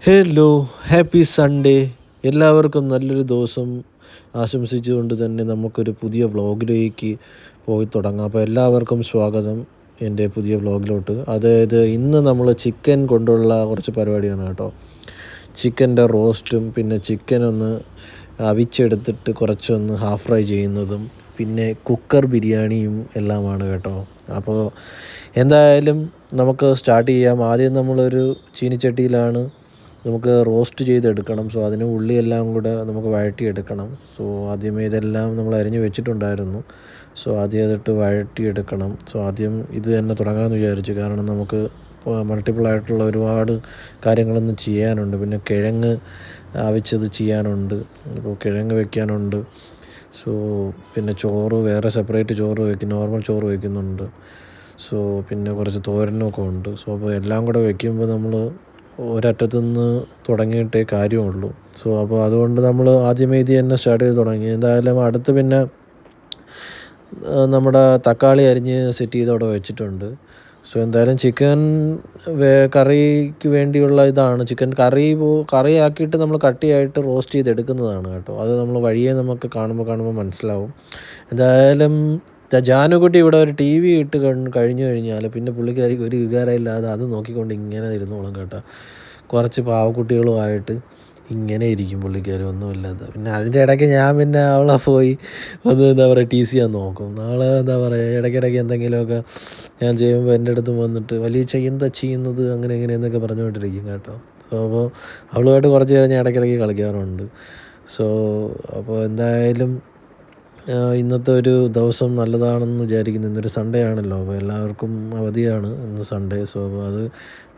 Hello, happy Sunday. എല്ലാവർക്കും നല്ലൊരു ദിവസം ആശംസിച്ചുകൊണ്ട് തന്നെ നമുക്കൊരു പുതിയ വ്ളോഗിലേക്ക് പോയി തുടങ്ങാം. അപ്പോൾ എല്ലാവർക്കും സ്വാഗതം എൻ്റെ പുതിയ വ്ളോഗിലോട്ട്. അതായത് ഇന്ന് നമ്മൾ ചിക്കൻ കൊണ്ടുള്ള കുറച്ച് പരിപാടിയാണ് കേട്ടോ. ചിക്കൻ്റെ റോസ്റ്റും പിന്നെ ചിക്കൻ ഒന്ന് അവിച്ചെടുത്തിട്ട് കുറച്ചൊന്ന് ഹാഫ് ഫ്രൈ ചെയ്യുന്നതും പിന്നെ കുക്കർ ബിരിയാണിയും എല്ലാമാണ് കേട്ടോ. അപ്പോൾ എന്തായാലും നമുക്ക് സ്റ്റാർട്ട് ചെയ്യാം. ആദ്യം നമ്മളൊരു ചീനിച്ചട്ടിയിലാണ് നമുക്ക് റോസ്റ്റ് ചെയ്തെടുക്കണം. സോ അതിന് ഉള്ളിയെല്ലാം കൂടെ നമുക്ക് വഴറ്റിയെടുക്കണം. സോ ആദ്യമേ ഇതെല്ലാം നമ്മൾ അരിഞ്ഞ് വെച്ചിട്ടുണ്ടായിരുന്നു. സോ ആദ്യം അതിട്ട് വഴറ്റിയെടുക്കണം. സോ ആദ്യം ഇത് തന്നെ തുടങ്ങാമെന്ന് വിചാരിച്ചു. കാരണം നമുക്ക് മൾട്ടിപ്പിളായിട്ടുള്ള ഒരുപാട് കാര്യങ്ങളൊന്നും ചെയ്യാനുണ്ട്. പിന്നെ കിഴങ്ങ് അവിച്ചത് ചെയ്യാനുണ്ട്. അപ്പോൾ കിഴങ്ങ് വെക്കാനുണ്ട്. സോ പിന്നെ ചോറ് വേറെ സെപ്പറേറ്റ് ചോറ് വയ്ക്കും, നോർമൽ ചോറ് വയ്ക്കുന്നുണ്ട്. സോ പിന്നെ കുറച്ച് തോരനൊക്കെ ഉണ്ട്. സോ അപ്പോൾ എല്ലാം കൂടെ വയ്ക്കുമ്പോൾ നമ്മൾ ഒരറ്റത്തുനിന്ന് തുടങ്ങിയിട്ടേ കാര്യമുള്ളൂ. സോ അപ്പോൾ അതുകൊണ്ട് നമ്മൾ ആദ്യമേ ഇത് തന്നെ സ്റ്റാർട്ട് ചെയ്ത് തുടങ്ങി. എന്തായാലും അടുത്ത് പിന്നെ നമ്മുടെ തക്കാളി അരിഞ്ഞ് സെറ്റ് ചെയ്ത് അവിടെ വെച്ചിട്ടുണ്ട്. സോ എന്തായാലും ചിക്കൻ കറിക്ക് വേണ്ടിയുള്ള ഇതാണ്. ചിക്കൻ കറിയാക്കിയിട്ട് നമ്മൾ കട്ടിയായിട്ട് റോസ്റ്റ് ചെയ്തെടുക്കുന്നതാണ് കേട്ടോ. അത് നമ്മൾ വഴിയെ നമുക്ക് കാണുമ്പോൾ മനസ്സിലാവും. എന്തായാലും ജാനുകുട്ടി ഇവിടെ ഒരു ടി വി ഇട്ട് കഴിഞ്ഞു കഴിഞ്ഞാൽ പിന്നെ പുള്ളിക്കാരിക്ക് ഒരു വികാരമില്ലാതെ അത് നോക്കിക്കൊണ്ട് ഇങ്ങനെ ഇരുന്നോളും കേട്ടോ. കുറച്ച് പാവക്കുട്ടികളുമായിട്ട് ഇങ്ങനെ ഇരിക്കും പുള്ളിക്കാരി, ഒന്നുമില്ലാത്ത. പിന്നെ അതിൻ്റെ ഇടയ്ക്ക് ഞാൻ പിന്നെ അവളെ പോയി ഒന്ന് എന്താ പറയുക ടീസ് ചെയ്യാൻ നോക്കും. നാളെ എന്താ പറയുക ഇടയ്ക്കിടയ്ക്ക് എന്തെങ്കിലുമൊക്കെ ഞാൻ ചെയ്യുമ്പോൾ എൻ്റെ അടുത്ത് വന്നിട്ട് വലിയ എന്താ ചെയ്യുന്നത് അങ്ങനെ എന്നൊക്കെ പറഞ്ഞുകൊണ്ടിരിക്കും കേട്ടോ. സോ അപ്പോൾ അവളുമായിട്ട് കുറച്ച് നേരം ഞാൻ ഇടയ്ക്കിടയ്ക്ക് കളിക്കാറുണ്ട്. സോ അപ്പോൾ എന്തായാലും ഇന്നത്തെ ഒരു ദിവസം നല്ലതാണെന്ന് വിചാരിക്കുന്നു. ഇന്നൊരു സൺഡേ ആണല്ലോ. അപ്പോൾ എല്ലാവർക്കും അവധിയാണ് ഇന്ന് സൺഡേ. സോ അപ്പോൾ അത്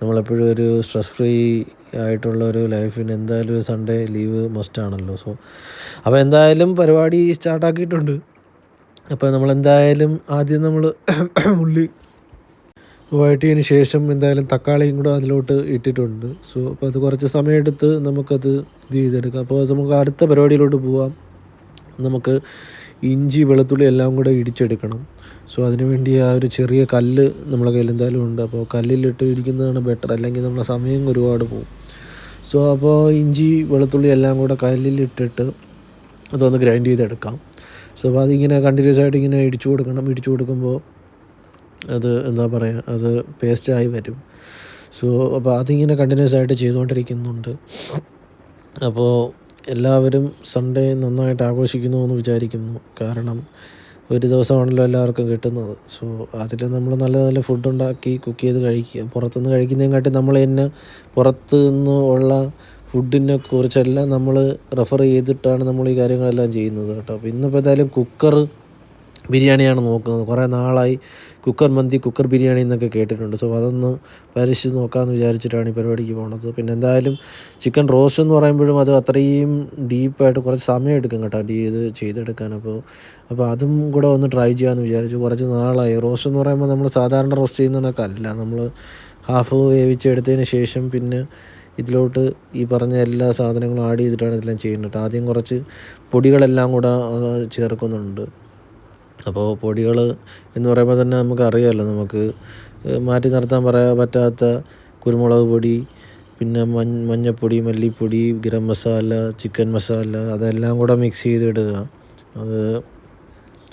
നമ്മളെപ്പോഴും ഒരു സ്ട്രെസ് ഫ്രീ ആയിട്ടുള്ള ഒരു ലൈഫിന് എന്തായാലും ഒരു സൺഡേ ലീവ് മസ്റ്റാണല്ലോ. സോ അപ്പോൾ എന്തായാലും പരിപാടി സ്റ്റാർട്ടാക്കിയിട്ടുണ്ട്. അപ്പോൾ നമ്മളെന്തായാലും ആദ്യം നമ്മൾ ഉള്ളി വഴറ്റിയതിന് ശേഷം എന്തായാലും തക്കാളിയും കൂടെ അതിലോട്ട് ഇട്ടിട്ടുണ്ട്. സോ അപ്പോൾ അത് കുറച്ച് സമയമെടുത്ത് നമുക്കത് ഇത് ചെയ്തെടുക്കാം. അപ്പോൾ നമുക്ക് അടുത്ത പരിപാടിയിലോട്ട് പോവാം. നമുക്ക് ഇഞ്ചി വെളുത്തുള്ളി എല്ലാം കൂടെ ഇടിച്ചെടുക്കണം. സോ അതിന് വേണ്ടി ആ ഒരു ചെറിയ കല്ല് നമ്മളെ കയ്യിൽ എന്തായാലും ഉണ്ട്. അപ്പോൾ കല്ലിലിട്ട് ഇടിക്കുന്നതാണ് ബെറ്റർ, അല്ലെങ്കിൽ നമ്മളെ സമയം ഒരുപാട് പോകും. സോ അപ്പോൾ ഇഞ്ചി വെളുത്തുള്ളി എല്ലാം കൂടെ കല്ലിലിട്ടിട്ട് അതൊന്ന് ഗ്രൈൻഡ് ചെയ്തെടുക്കാം. സോ അപ്പോൾ അതിങ്ങനെ കണ്ടിന്യൂസ് ആയിട്ട് ഇങ്ങനെ ഇടിച്ചു കൊടുക്കുമ്പോൾ അത് എന്താ പറയുക അത് പേസ്റ്റായി വരും. സോ അപ്പോൾ അതിങ്ങനെ കണ്ടിന്യൂസ് ആയിട്ട് ചെയ്തുകൊണ്ടിരിക്കുന്നുണ്ട്. അപ്പോൾ എല്ലാവരും സൺഡേ നന്നായിട്ട് ആഘോഷിക്കുന്നു എന്ന് വിചാരിക്കുന്നു. കാരണം ഒരു ദിവസമാണല്ലോ എല്ലാവർക്കും കിട്ടുന്നത്. സോ അതിൽ നമ്മൾ നല്ല നല്ല ഫുഡ് ഉണ്ടാക്കി കുക്ക് ചെയ്ത് കഴിക്കുക. പുറത്തുനിന്ന് കഴിക്കുന്നതിനെക്കാട്ടി നമ്മൾ തന്നെ പുറത്തു നിന്ന് ഉള്ള ഫുഡിനെ കുറിച്ചെല്ലാം നമ്മൾ റെഫർ ചെയ്തിട്ടാണ് നമ്മൾ ഈ കാര്യങ്ങളെല്ലാം ചെയ്യുന്നത് കേട്ടോ. അപ്പോൾ ഇന്നിപ്പോൾ എന്തായാലും കുക്കർ ബിരിയാണിയാണ് നോക്കുന്നത്. കുറേ നാളായി കുക്കർ മന്തി, കുക്കർ ബിരിയാണി എന്നൊക്കെ കേട്ടിട്ടുണ്ട്. സോ അതൊന്ന് പരീക്ഷിച്ച് നോക്കാമെന്ന് വിചാരിച്ചിട്ടാണ് ഈ പരിപാടിക്ക് പോണത്. പിന്നെ എന്തായാലും ചിക്കൻ റോസ്റ്റ് എന്ന് പറയുമ്പോഴും അത് അത്രയും ഡീപ്പായിട്ട് കുറച്ച് സമയം എടുക്കും കേട്ടോ ചെയ്തെടുക്കാൻ. അപ്പോൾ അതും കൂടെ ഒന്ന് ട്രൈ ചെയ്യാമെന്ന് വിചാരിച്ചു. കുറച്ച് നാളായി. റോസ്റ്റ് എന്ന് പറയുമ്പോൾ നമ്മൾ സാധാരണ റോസ്റ്റ് ചെയ്യുന്നതൊക്കെ അല്ല. നമ്മൾ ഹാഫ് വേവിച്ചെടുത്തതിന് ശേഷം പിന്നെ ഇതിലോട്ട് ഈ പറഞ്ഞ എല്ലാ സാധനങ്ങളും ആഡ് ചെയ്തിട്ടാണ് ഇതെല്ലാം ചെയ്യുന്നത്. ആദ്യം കുറച്ച് പൊടികളെല്ലാം കൂടെ ചേർക്കുന്നുണ്ട്. അപ്പോൾ പൊടികൾ എന്ന് പറയുമ്പോൾ തന്നെ നമുക്കറിയാമല്ലോ, നമുക്ക് മാറ്റി നിർത്താൻ പറ്റാത്ത കുരുമുളക് പൊടി, പിന്നെ മഞ്ഞൾപ്പൊടി, മല്ലിപ്പൊടി, ഗരം മസാല, ചിക്കൻ മസാല, അതെല്ലാം കൂടെ മിക്സ് ചെയ്തിടുക. അത്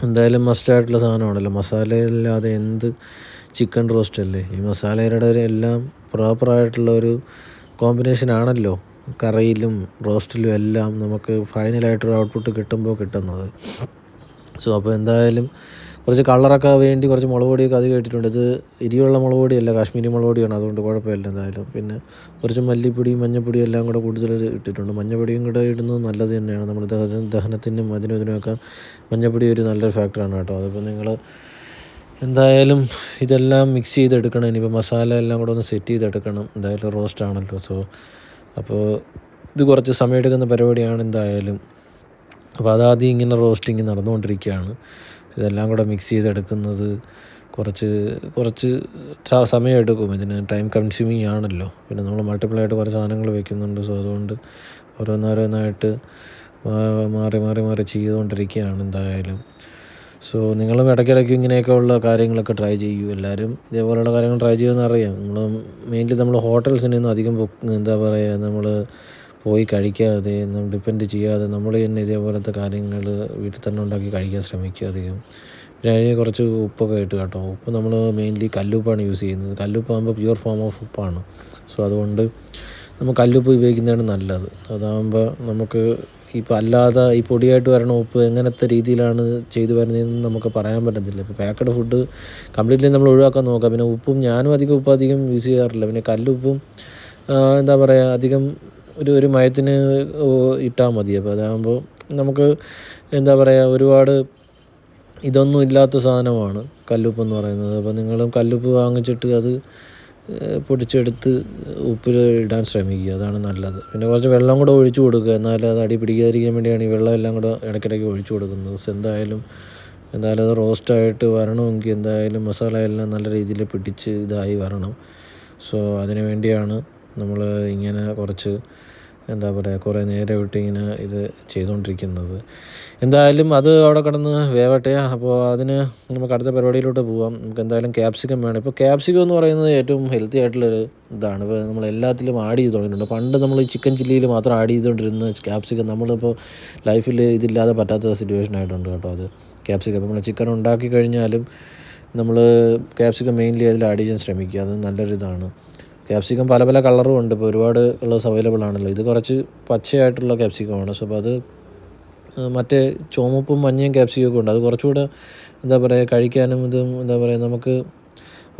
എന്തായാലും മസ്റ്റായിട്ടുള്ള സാധനമാണല്ലോ. മസാലയില്ലാതെ എന്ത് ചിക്കൻ റോസ്റ്റ് അല്ലേ. ഈ മസാലയുടെ എല്ലാം പ്രോപ്പറായിട്ടുള്ള ഒരു കോമ്പിനേഷൻ ആണല്ലോ കറിയിലും റോസ്റ്റിലും എല്ലാം നമുക്ക് ഫൈനലായിട്ടൊരു ഔട്ട്പുട്ട് കിട്ടുന്നത്. സോ അപ്പോൾ എന്തായാലും കുറച്ച് കളറൊക്കെ വേണ്ടി കുറച്ച് മുളക് പൊടിയൊക്കെ അധികം ഇട്ടിട്ടുണ്ട്. ഇത് എരിയുള്ള മുളക് പൊടിയല്ല, കാശ്മീരി മുളക് പൊടിയാണ്. അതുകൊണ്ട് കുഴപ്പമില്ല എന്തായാലും. പിന്നെ കുറച്ച് മല്ലിപ്പൊടിയും മഞ്ഞൾപ്പൊടിയും എല്ലാം കൂടെ കൂടുതൽ ഇട്ടിട്ടുണ്ട്. മഞ്ഞൾപ്പൊടിയും കൂടെ ഇടുന്നത് നല്ലത് തന്നെയാണ്. നമ്മുടെ ദഹനത്തിനും ഇതിനൊക്കെ മഞ്ഞൾപ്പൊടി ഒരു നല്ലൊരു ഫാക്ടറാണ് കേട്ടോ. അതിപ്പോൾ നിങ്ങൾ എന്തായാലും ഇതെല്ലാം മിക്സ് ചെയ്തെടുക്കണം. ഇനിയിപ്പോൾ മസാല എല്ലാം കൂടെ ഒന്ന് സെറ്റ് ചെയ്തെടുക്കണം. എന്തായാലും റോസ്റ്റ് ആണല്ലോ. സോ അപ്പോൾ ഇത് കുറച്ച് സമയമെടുക്കുന്ന പരിപാടിയാണ് എന്തായാലും. അപ്പോൾ അതാദ്യം ഇങ്ങനെ റോസ്റ്റിങ് നടന്നുകൊണ്ടിരിക്കുകയാണ്. ഇതെല്ലാം കൂടെ മിക്സ് ചെയ്തെടുക്കുന്നത് കുറച്ച് സമയമെടുക്കും. ഇതിന് ടൈം കൺസ്യൂമിങ് ആണല്ലോ. പിന്നെ നമ്മൾ മൾട്ടിപ്പിളായിട്ട് കുറേ സാധനങ്ങൾ വെക്കുന്നുണ്ട്. സോ അതുകൊണ്ട് ഓരോന്നായിട്ട് മാറി ചെയ്തുകൊണ്ടിരിക്കുകയാണ് എന്തായാലും. സോ നിങ്ങളും ഇടയ്ക്കിടയ്ക്ക് ഇങ്ങനെയൊക്കെ ഉള്ള കാര്യങ്ങളൊക്കെ ട്രൈ ചെയ്യൂ. എല്ലാവരും ഇതേപോലെയുള്ള കാര്യങ്ങൾ ട്രൈ ചെയ്യുമെന്ന് അറിയാം. മെയിൻലി നമ്മൾ ഹോട്ടൽസിനൊന്നും അധികം എന്താ പറയുക, നമ്മൾ പോയി കഴിക്കാതെ, നമ്മൾ ഡിപ്പെൻഡ് ചെയ്യാതെ നമ്മൾ തന്നെ ഇതേപോലത്തെ കാര്യങ്ങൾ വീട്ടിൽ തന്നെ ഉണ്ടാക്കി കഴിക്കാൻ ശ്രമിക്കുക അധികം. പിന്നെ അതിന് കുറച്ച് ഉപ്പൊക്കെ ഇട്ട് കേട്ടോ. ഉപ്പ് നമ്മൾ മെയിൻലി കല്ലുപ്പാണ് യൂസ് ചെയ്യുന്നത്. കല്ലുപ്പാകുമ്പോൾ പ്യുവർ ഫോം ഓഫ് ഉപ്പാണ്. സോ അതുകൊണ്ട് നമ്മൾ കല്ലുപ്പ് ഉപയോഗിക്കുന്നതാണ് നല്ലത്. അതാകുമ്പോൾ നമുക്ക് ഇപ്പോൾ അല്ലാതെ ഈ പൊടിയായിട്ട് വരണ ഉപ്പ് എങ്ങനത്തെ രീതിയിലാണ് ചെയ്തു വരുന്നതെന്ന് നമുക്ക് പറയാൻ പറ്റത്തില്ല. ഇപ്പോൾ പാക്കഡ് ഫുഡ് കംപ്ലീറ്റ്ലി നമ്മൾ ഒഴിവാക്കാൻ നോക്കുക. പിന്നെ ഉപ്പും ഞാനും ഉപ്പ് അധികം യൂസ് ചെയ്യാറില്ല. പിന്നെ കല്ലുപ്പും എന്താ പറയുക, അധികം ഒരു മയത്തിന് ഇട്ടാൽ മതി. അപ്പോൾ അതാകുമ്പോൾ നമുക്ക് എന്താ പറയുക, ഒരുപാട് ഇതൊന്നും ഇല്ലാത്ത സാധനമാണ് കല്ലുപ്പെന്ന് പറയുന്നത്. അപ്പോൾ നിങ്ങളും കല്ലുപ്പ് വാങ്ങിച്ചിട്ട് അത് പൊടിച്ചെടുത്ത് ഉപ്പിൽ ഇടാൻ ശ്രമിക്കുക, അതാണ് നല്ലത്. പിന്നെ കുറച്ച് വെള്ളം കൂടെ ഒഴിച്ചു കൊടുക്കുക, എന്നാലും അത് അടി പിടിക്കാതിരിക്കാൻ വേണ്ടിയാണ് ഈ വെള്ളം എല്ലാം കൂടെ ഇടയ്ക്കിടയ്ക്ക് ഒഴിച്ചു കൊടുക്കുന്നത്. എന്തായാലും അത് റോസ്റ്റായിട്ട് വരണമെങ്കിൽ എന്തായാലും മസാല എല്ലാം നല്ല രീതിയിൽ പിടിച്ച് ഇതായി വരണം. സോ അതിന് വേണ്ടിയാണ് നമ്മൾ ഇങ്ങനെ കുറച്ച് എന്താ പറയുക, കുറേ നേരം ഇട്ട് ഇങ്ങനെ ഇത് ചെയ്തുകൊണ്ടിരിക്കുന്നത്. എന്തായാലും അത് അവിടെ കിടന്ന് വേവട്ടെ. അപ്പോൾ അതിന് നമുക്ക് അടുത്ത പരിപാടിയിലോട്ട് പോകാം. നമുക്ക് എന്തായാലും ക്യാപ്സിക്കം വേണം. ഇപ്പോൾ ക്യാപ്സിക്കം എന്ന് പറയുന്നത് ഏറ്റവും ഹെൽത്തി ആയിട്ടുള്ളൊരു ഇതാണ്. ഇപ്പോൾ നമ്മൾ എല്ലാത്തിലും ആഡ് ചെയ്ത് തുടങ്ങിയിട്ടുണ്ട്. പണ്ട് നമ്മൾ ഈ ചിക്കൻ ചില്ലിയിൽ മാത്രം ആഡ് ചെയ്തുകൊണ്ടിരുന്ന ക്യാപ്സിക്കം നമ്മളിപ്പോൾ ലൈഫിൽ ഇതില്ലാതെ പറ്റാത്ത സിറ്റുവേഷൻ ആയിട്ടുണ്ട് കേട്ടോ. അത് ക്യാപ്സിക്കം നമ്മൾ ചിക്കൻ ഉണ്ടാക്കി കഴിഞ്ഞാലും നമ്മൾ ക്യാപ്സിക്കം മെയിൻലി അതിൽ ആഡ് ചെയ്യാൻ ശ്രമിക്കുക. അത് നല്ലൊരിതാണ്. ക്യാപ്സിക്കം പല പല കളറും ഉണ്ട്. ഇപ്പോൾ ഒരുപാട് കളേഴ്സ് അവൈലബിൾ ആണല്ലോ. ഇത് കുറച്ച് പച്ചയായിട്ടുള്ള ക്യാപ്സിക്കമാണ്. സോ അപ്പോൾ അത് മറ്റേ ചുവപ്പും മഞ്ഞയും ക്യാപ്സിക്കൊക്കെ ഉണ്ട്. അത് കുറച്ചുകൂടെ എന്താ പറയുക, കഴിക്കാനും ഇതും എന്താ പറയുക, നമുക്ക്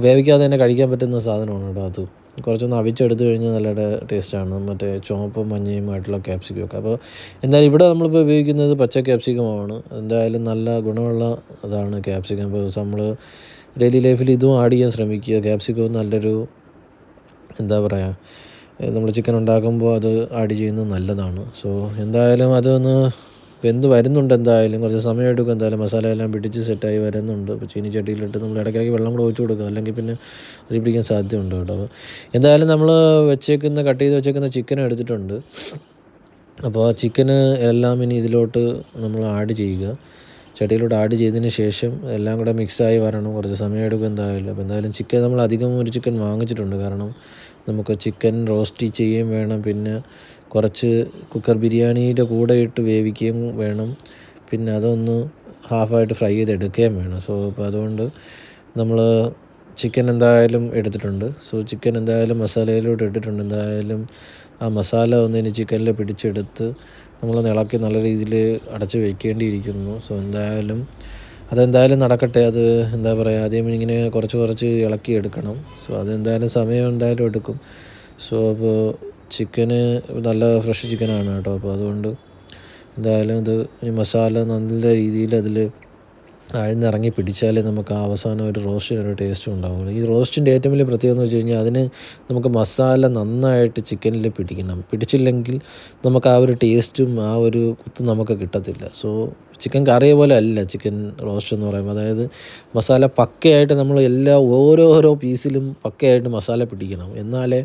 വേവിക്കാതെ തന്നെ കഴിക്കാൻ പറ്റുന്ന സാധനമാണ് കേട്ടോ. അത് കുറച്ചൊന്ന് അവിച്ചെടുത്ത് കഴിഞ്ഞാൽ നല്ല ടേസ്റ്റാണ് മറ്റേ ചുവപ്പും മഞ്ഞയുമായിട്ടുള്ള ക്യാപ്സിക്കമൊക്കെ. അപ്പോൾ എന്തായാലും ഇവിടെ നമ്മളിപ്പോൾ ഉപയോഗിക്കുന്നത് പച്ച ക്യാപ്സിക്കമാണ്. എന്തായാലും നല്ല ഗുണമുള്ള അതാണ് ക്യാപ്സിക്കം. ഇപ്പോൾ നമ്മൾ ഡെയിലി ലൈഫിൽ ഇതും ആഡ് ചെയ്യാൻ ശ്രമിക്കുക. ക്യാപ്സിക്കവും നല്ലൊരു എന്താ പറയുക, നമ്മൾ ചിക്കൻ ഉണ്ടാക്കുമ്പോൾ അത് ആഡ് ചെയ്യുന്നത് നല്ലതാണ്. സോ എന്തായാലും അതൊന്ന് വെന്ത് വരുന്നുണ്ട്. എന്തായാലും കുറച്ച് സമയം എടുക്കും. എന്തായാലും മസാല എല്ലാം പിടിച്ച് സെറ്റായി വരുന്നുണ്ട്. അപ്പോൾ ചീനിച്ചട്ടിയിലിട്ട് നമ്മൾ ഇടയ്ക്കിടയ്ക്ക് വെള്ളം കൂടെ ഒഴിച്ച് കൊടുക്കുക, അല്ലെങ്കിൽ പിന്നെ അടി പിടിക്കാൻ സാധ്യതയുണ്ട് കേട്ടോ. അപ്പോൾ എന്തായാലും നമ്മൾ കട്ട് ചെയ്ത് വെച്ചേക്കുന്ന ചിക്കൻ എടുത്തിട്ടുണ്ട്. അപ്പോൾ ആ ചിക്കന് എല്ലാം ഇനി ഇതിലോട്ട് നമ്മൾ ആഡ് ചെയ്യുക. ചട്ടിയിലോട്ട് ആഡ് ചെയ്തതിന് ശേഷം എല്ലാം കൂടെ മിക്സായി വരണം. കുറച്ച് സമയം എടുക്കും എന്തായാലും. അപ്പോൾ എന്തായാലും ചിക്കൻ നമ്മൾ അധികം ഒരു ചിക്കൻ വാങ്ങിച്ചിട്ടുണ്ട്. കാരണം നമുക്ക് ചിക്കൻ റോസ്റ്റ് ചെയ്യുകയും വേണം, പിന്നെ കുറച്ച് കുക്കർ ബിരിയാണിയുടെ കൂടെ ഇട്ട് വേവിക്കുകയും വേണം, പിന്നെ അതൊന്ന് ഹാഫായിട്ട് ഫ്രൈ ചെയ്തെടുക്കുകയും വേണം. സോ അപ്പോൾ അതുകൊണ്ട് നമ്മൾ ചിക്കൻ എന്തായാലും എടുത്തിട്ടുണ്ട്. സോ ചിക്കൻ എന്തായാലും മസാലയിലോട്ട് ഇട്ടിട്ടുണ്ട്. എന്തായാലും ആ മസാല ഒന്നിന് ചിക്കനിൽ പിടിച്ചെടുത്ത് നമ്മളൊന്ന് ഇളക്കി നല്ല രീതിയിൽ അടച്ച് വയ്ക്കേണ്ടിയിരിക്കുന്നു. സോ അതെന്തായാലും നടക്കട്ടെ. അത് എന്താ പറയുക, ആദ്യം ഇങ്ങനെ കുറച്ച് ഇളക്കി എടുക്കണം. സോ അതെന്തായാലും സമയം എന്തായാലും എടുക്കും. സോ അപ്പോൾ ചിക്കന് നല്ല ഫ്രഷ് ചിക്കനാണ് കേട്ടോ. അപ്പോൾ അതുകൊണ്ട് എന്തായാലും ഈ മസാല നല്ല രീതിയിൽ അതിൽ ആഴ്ന്നിറങ്ങി പിടിച്ചാലേ നമുക്ക് അവസാനം ഒരു റോസ്റ്റിനൊരു ടേസ്റ്റും ഉണ്ടാവുള്ളൂ. ഈ റോസ്റ്റിൻ്റെ ഏറ്റവും വലിയ പ്രത്യേകത എന്ന് വെച്ച് കഴിഞ്ഞാൽ അതിന് നമുക്ക് മസാല നന്നായിട്ട് ചിക്കനിൽ പിടിക്കണം. പിടിച്ചില്ലെങ്കിൽ നമുക്ക് ആ ഒരു ടേസ്റ്റും ആ ഒരു കുത്തും നമുക്ക് കിട്ടത്തില്ല. സോ ചിക്കൻ കറിയെ പോലെ അല്ല ചിക്കൻ റോസ്റ്റ് എന്ന് പറയുമ്പോൾ. അതായത് മസാല പക്കയായിട്ട് നമ്മൾ ഓരോരോ പീസിലും പക്കയായിട്ട് മസാല പിടിക്കണം. എന്നാലേ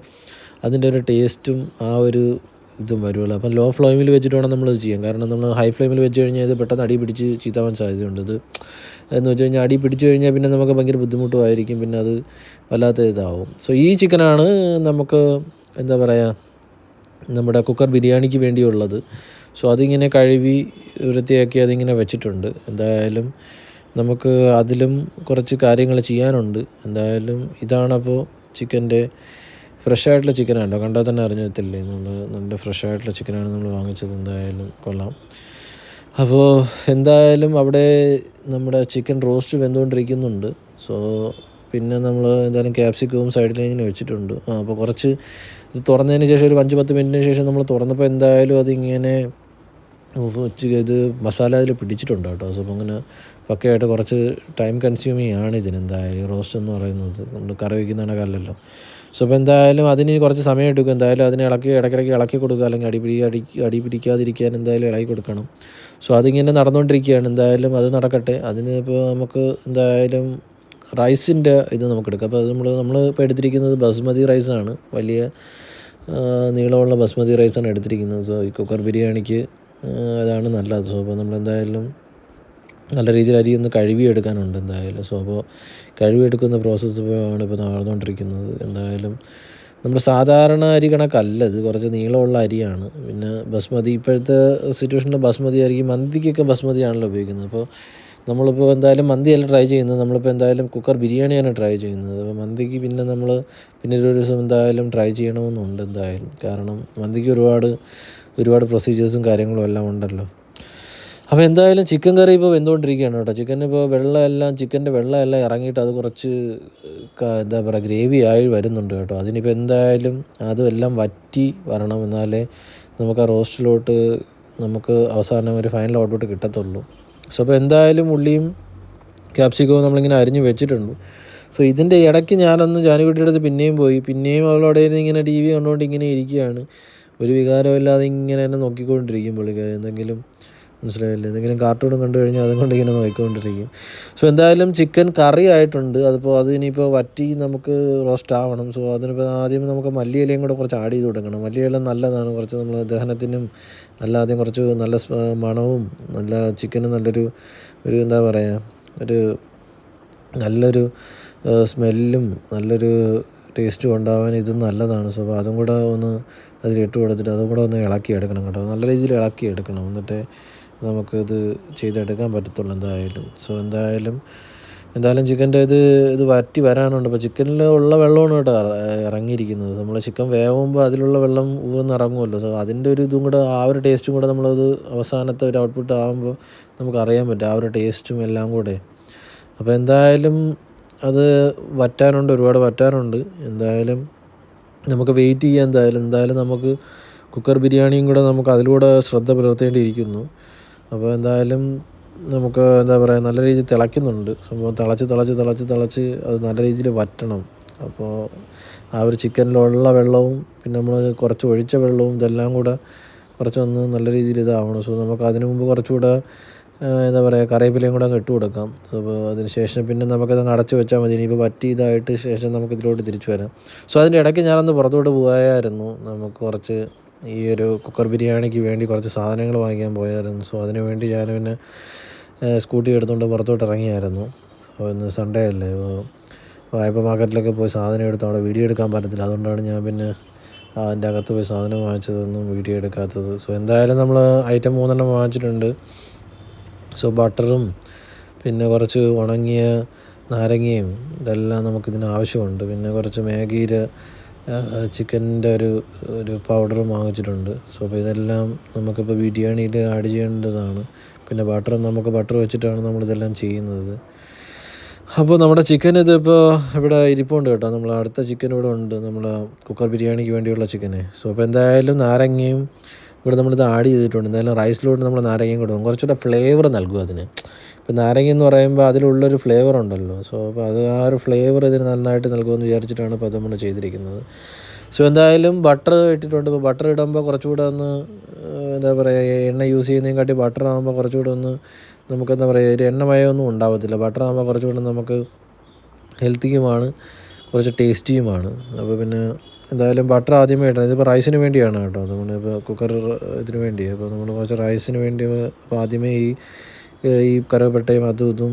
അതിൻ്റെ ഒരു ടേസ്റ്റും ആ ഒരു ഇതും വരുള്ളൂ. അപ്പം ലോ ഫ്ലെയിമിൽ വെച്ചിട്ട് വേണം നമ്മളത് ചെയ്യാൻ. കാരണം നമ്മൾ ഹൈ ഫ്ലെയിമിൽ വെച്ച് കഴിഞ്ഞാൽ ഇത് പെട്ടെന്ന് അടി പിടിച്ച് ചീത്താവാൻ സാധ്യതയുണ്ട്. എന്ന് വെച്ച് കഴിഞ്ഞാൽ അടി പിടിച്ച് കഴിഞ്ഞാൽ പിന്നെ നമുക്ക് ഭയങ്കര ബുദ്ധിമുട്ടുമായിരിക്കും. പിന്നെ അത് വല്ലാത്ത ഇതാവും. സോ ഈ ചിക്കനാണ് നമുക്ക് എന്താ പറയുക, നമ്മുടെ കുക്കർ ബിരിയാണിക്ക് വേണ്ടിയുള്ളത്. സോ അതിങ്ങനെ കഴുകി വൃത്തിയാക്കി അതിങ്ങനെ വെച്ചിട്ടുണ്ട്. എന്തായാലും നമുക്ക് അതിലും കുറച്ച് കാര്യങ്ങൾ ചെയ്യാനുണ്ട്. എന്തായാലും ഇതാണപ്പോൾ ചിക്കൻ്റെ ഫ്രഷായിട്ടുള്ള ചിക്കനാണ്. കണ്ടാൽ തന്നെ അറിഞ്ഞത്തില്ലേ, നല്ല ഫ്രഷായിട്ടുള്ള ചിക്കനാണ് നമ്മൾ വാങ്ങിച്ചത്. എന്തായാലും കൊള്ളാം. അപ്പോൾ എന്തായാലും അവിടെ നമ്മുടെ ചിക്കൻ റോസ്റ്റ് വെന്തുകൊണ്ടിരിക്കുന്നുണ്ട്. സോ പിന്നെ നമ്മൾ എന്തായാലും ക്യാപ്സിക്കവും സൈഡിൽ ഇങ്ങനെ വെച്ചിട്ടുണ്ട്. അപ്പോൾ കുറച്ച് ഇത് തുറന്നതിന് ശേഷം ഒരു 5-10 മിനിറ്റിന് ശേഷം നമ്മൾ തുറന്നപ്പോൾ എന്തായാലും അതിങ്ങനെ ഇത് മസാല അതിൽ പിടിച്ചിട്ടുണ്ട് കേട്ടോ. സോ അപ്പോൾ അങ്ങനെ പക്കയായിട്ട് കുറച്ച് ടൈം കൺസ്യൂമിങ് ആണ് ഇതിനെന്തായാലും റോസ്റ്റ് എന്ന് പറയുന്നത്. നമ്മൾ കറി വയ്ക്കുന്ന കല്ലല്ലോ. സോ അപ്പോൾ എന്തായാലും അതിന് കുറച്ച് സമയം എടുക്കും. എന്തായാലും അതിനെ ഇടയ്ക്കിടയ്ക്ക് ഇളക്കി കൊടുക്കുക, അല്ലെങ്കിൽ അടി പിടിക്കാതിരിക്കാൻ എന്തായാലും ഇളക്കി കൊടുക്കണം. സോ അതിങ്ങനെ നടന്നുകൊണ്ടിരിക്കുകയാണ്. എന്തായാലും അത് നടക്കട്ടെ. അതിന് ഇപ്പോൾ നമുക്ക് എന്തായാലും റൈസിൻ്റെ ഇത് നമുക്കെടുക്കാം. അപ്പോൾ അത് നമ്മൾ ഇപ്പോൾ എടുത്തിരിക്കുന്നത് ബസ്മതി റൈസാണ്. വലിയ നീളമുള്ള ബസ്മതി റൈസാണ് എടുത്തിരിക്കുന്നത്. സോ ഈ കുക്കർ ബിരിയാണിക്ക് അതാണ് നല്ലത്. സോ അപ്പോൾ നമ്മളെന്തായാലും നല്ല രീതിയിൽ അരി ഒന്ന് കഴുകിയെടുക്കാനുണ്ട് എന്തായാലും. സോ അപ്പോൾ കഴുകിയെടുക്കുന്ന പ്രോസസ്സ് ആണ് ഇപ്പോൾ നടന്നുകൊണ്ടിരിക്കുന്നത്. എന്തായാലും നമ്മുടെ സാധാരണ അരി കണക്കല്ല ഇത്, കുറച്ച് നീളമുള്ള അരിയാണ്. പിന്നെ ബസ്മതി ഇപ്പോഴത്തെ സിറ്റുവേഷനിൽ ബസ്മതി ആയിരിക്കും, മന്തിക്കൊക്കെ ബസ്മതി ആണല്ലോ ഉപയോഗിക്കുന്നത്. അപ്പോൾ നമ്മളിപ്പോൾ എന്തായാലും മന്തിയല്ല ട്രൈ ചെയ്യുന്നത്, നമ്മളിപ്പോൾ എന്തായാലും കുക്കർ ബിരിയാണിയാണ് ട്രൈ ചെയ്യുന്നത്. അപ്പോൾ മന്തിക്ക് പിന്നെ ഒരു ദിവസം എന്തായാലും ട്രൈ ചെയ്യണമെന്നുണ്ട് എന്തായാലും. കാരണം മന്തിക്ക് ഒരുപാട് പ്രൊസീജിയേഴ്സും കാര്യങ്ങളും എല്ലാം ഉണ്ടല്ലോ. അപ്പോൾ എന്തായാലും ചിക്കൻ കറി ഇപ്പോൾ വെന്തുകൊണ്ടിരിക്കുകയാണ് കേട്ടോ. ചിക്കൻ്റെ വെള്ളമെല്ലാം ഇറങ്ങിയിട്ട് അത് കുറച്ച് എന്താ പറയുക ഗ്രേവി ആയി വരുന്നുണ്ട് കേട്ടോ. അതിനിപ്പോൾ എന്തായാലും അതും എല്ലാം വറ്റി വരണം, എന്നാലേ നമുക്ക് ആ റോസ്റ്റിലോട്ട് നമുക്ക് അവസാനം ഒരു ഫൈനൽ ഔട്ട്പുട്ട് കിട്ടത്തുള്ളൂ. സോ അപ്പോൾ എന്തായാലും ഉള്ളിയും ക്യാപ്സിക്കവും നമ്മളിങ്ങനെ അരിഞ്ഞ് വെച്ചിട്ടുണ്ട്. സോ ഇതിൻ്റെ ഇടയ്ക്ക് ഞാനൊന്ന് ജാനുകുട്ടിയുടെ അടുത്ത് പിന്നെയും അവളവിടെ ഇരുന്ന് ഇങ്ങനെ ടി വി കണ്ടുകൊണ്ട് ഇങ്ങനെ ഇരിക്കുകയാണ്. ഒരു വികാരമില്ലാതെ ഇങ്ങനെ എന്നെ നോക്കിക്കൊണ്ടിരിക്കും പുള്ളിക്കാരി. മനസ്സിലായില്ലേ, എന്തെങ്കിലും കാർട്ടൂണും കണ്ടു കഴിഞ്ഞാൽ അതുകൊണ്ട് ഇങ്ങനെ നോക്കിക്കൊണ്ടിരിക്കും. സോ എന്തായാലും ചിക്കൻ കറി ആയിട്ടുണ്ട്. അത് ഇനിയിപ്പോൾ വറ്റി നമുക്ക് റോസ്റ്റ് ആവണം. സോ അതിനിപ്പോൾ ആദ്യം നമുക്ക് മല്ലിയിലയും കൂടെ കുറച്ച് ആഡ് ചെയ്ത് കൊടുക്കണം. മല്ലിയില നല്ലതാണ്, കുറച്ച് നമ്മൾ ദഹനത്തിനും ആദ്യം കുറച്ച് നല്ല മണവും നല്ല ചിക്കന് എന്താ പറയുക, നല്ലൊരു സ്മെല്ലും നല്ലൊരു ടേസ്റ്റും ഉണ്ടാവാൻ ഇത് നല്ലതാണ്. സോ അപ്പോൾ അതും കൂടെ ഒന്ന് അതിലിട്ട് കൊടുത്തിട്ട് അതും കൂടെ ഒന്ന് ഇളക്കിയെടുക്കണം കേട്ടോ. നല്ല രീതിയിൽ ഇളക്കിയെടുക്കണം, എന്നിട്ടേ നമുക്കിത് ചെയ്തെടുക്കാൻ പറ്റത്തുള്ളൂ എന്തായാലും. സോ എന്തായാലും ചിക്കൻ്റെ ഇത് വറ്റി വരാനുണ്ട്. അപ്പോൾ ചിക്കനിൽ ഉള്ള വെള്ളമാണ് കേട്ടോ ഇറങ്ങിയിരിക്കുന്നത്. നമ്മൾ ചിക്കൻ വേവുമ്പോൾ അതിലുള്ള വെള്ളം ഊർന്ന് ഇറങ്ങുമല്ലോ. സോ അതിൻ്റെ ഇതും കൂടെ ആ ഒരു ടേസ്റ്റും കൂടെ നമ്മളത് അവസാനത്തെ ഒരു ഔട്ട്പുട്ട് ആകുമ്പോൾ നമുക്കറിയാൻ പറ്റും ആ ഒരു ടേസ്റ്റും എല്ലാം കൂടെ. അപ്പോൾ എന്തായാലും അത് ഒരുപാട് വറ്റാനുണ്ട്. എന്തായാലും നമുക്ക് വെയിറ്റ് ചെയ്യാം. എന്തായാലും നമുക്ക് കുക്കർ ബിരിയാണിയും കൂടെ നമുക്ക് അതിലൂടെ ശ്രദ്ധ പുലർത്തേണ്ടിയിരിക്കുന്നു. അപ്പോൾ എന്തായാലും നമുക്ക് എന്താ പറയുക, നല്ല രീതിയിൽ തിളയ്ക്കുന്നുണ്ട് സംഭവം. തിളച്ച് അത് നല്ല രീതിയിൽ വറ്റണം. അപ്പോൾ ആ ഒരു ചിക്കനിലുള്ള വെള്ളവും പിന്നെ നമ്മൾ കുറച്ച് ഒഴിച്ച വെള്ളവും ഇതെല്ലാം കൂടെ കുറച്ചൊന്ന് നല്ല രീതിയിൽ ഇതാവണം. സോ നമുക്ക് അതിനു മുമ്പ് കുറച്ചുകൂടെ എന്താ പറയുക കറിവേപ്പിലയും കൂടെ അങ്ങ് ഇട്ട് കൊടുക്കാം. സോ അപ്പോൾ അതിന് ശേഷം പിന്നെ നമുക്കതങ്ങ് അടച്ച് വെച്ചാൽ മതി. ഇനിയിപ്പോൾ വറ്റി ശേഷം നമുക്കിതിലോട്ട് തിരിച്ചു വരാം. സോ അതിൻ്റെ ഇടയ്ക്ക് ഞാനൊന്ന് പുറത്തോട്ട് പോയായിരുന്നു. നമുക്ക് കുറച്ച് ഈ ഒരു കുക്കർ ബിരിയാണിക്ക് വേണ്ടി കുറച്ച് സാധനങ്ങൾ വാങ്ങിക്കാൻ പോയായിരുന്നു. സോ അതിന് വേണ്ടി ഞാൻ പിന്നെ സ്കൂട്ടി എടുത്തുകൊണ്ട് പുറത്തോട്ട് ഇറങ്ങിയായിരുന്നു. സോ ഇന്ന് സൺഡേ അല്ലേ, ഹൈപ്പർ മാർക്കറ്റിലൊക്കെ പോയി സാധനം എടുത്ത് അവിടെ വീഡിയോ എടുക്കാൻ പറ്റത്തില്ല. അതുകൊണ്ടാണ് ഞാൻ പിന്നെ അതിൻ്റെ അകത്ത് പോയി സാധനം വാങ്ങിച്ചതൊന്നും വീഡിയോ എടുക്കാത്തത്. സോ എന്തായാലും നമ്മൾ ഐറ്റം 3 വാങ്ങിച്ചിട്ടുണ്ട്. സോ ബട്ടറും പിന്നെ കുറച്ച് ഉണങ്ങിയ നാരങ്ങയും ഇതെല്ലാം നമുക്കിതിന് ആവശ്യമുണ്ട്. പിന്നെ കുറച്ച് മാഗിയുടെ ചിക്കൻ്റെ ഒരു പൗഡറും വാങ്ങിച്ചിട്ടുണ്ട്. സോ അപ്പോൾ ഇതെല്ലാം നമുക്കിപ്പോൾ ബിരിയാണിയിൽ ആഡ് ചെയ്യേണ്ടതാണ്. പിന്നെ ബട്ടർ വെച്ചിട്ടാണ് നമ്മളിതെല്ലാം ചെയ്യുന്നത്. അപ്പോൾ നമ്മുടെ ചിക്കൻ ഇതിപ്പോൾ ഇവിടെ ഇരിപ്പുണ്ട് കേട്ടോ. നമ്മൾ അടുത്ത ചിക്കൻ ഇവിടെ ഉണ്ട്, നമ്മൾ കുക്കർ ബിരിയാണിക്ക് വേണ്ടിയുള്ള ചിക്കന്. സോ അപ്പോൾ എന്തായാലും നാരങ്ങയും ഇവിടെ നമ്മളിത് ആഡ് ചെയ്തിട്ടുണ്ട്. എന്തായാലും റൈസിലോട്ട് നമ്മൾ നാരങ്ങയും കൊടുക്കും, കുറച്ചുകൂടെ ഫ്ലേവർ നൽകും അതിന്. ഇപ്പോൾ നാരങ്ങ എന്ന് പറയുമ്പോൾ അതിലുള്ളൊരു ഫ്ലേവർ ഉണ്ടല്ലോ. സോ അപ്പോൾ ആ ഒരു ഫ്ലേവർ ഇതിന് നന്നായിട്ട് നൽകുമെന്ന് വിചാരിച്ചിട്ടാണ് ഇപ്പോൾ അത് നമ്മൾ ചെയ്തിരിക്കുന്നത്. സോ എന്തായാലും ബട്ടർ ഇട്ടിട്ടുണ്ട്. ഇപ്പോൾ ബട്ടർ ഇടുമ്പോൾ കുറച്ചുകൂടെ ഒന്ന് എന്താ പറയുക, എണ്ണ യൂസ് ചെയ്യുന്നതിനെക്കാട്ടി ബട്ടർ ആകുമ്പോൾ കുറച്ചുകൂടെ ഒന്ന് നമുക്കെന്താ പറയുക, ഒരു എണ്ണമയമൊന്നും ഉണ്ടാകത്തില്ല. ബട്ടർ ആകുമ്പോൾ കുറച്ചുകൂടെ നമുക്ക് ഹെൽത്തിയുമാണ്, കുറച്ച് ടേസ്റ്റിയുമാണ്. അപ്പോൾ പിന്നെ എന്തായാലും ബട്ടർ ആദ്യമേ ഇടണം. ഇതിപ്പോൾ റൈസിന് വേണ്ടിയാണ് കേട്ടോ, നമ്മളിപ്പോൾ കുക്കർ ഇതിന് വേണ്ടി. അപ്പോൾ നമ്മൾ കുറച്ച് റൈസിന് വേണ്ടി അപ്പോൾ ആദ്യമേ ഈ കറുവപ്പട്ടയും ഇതും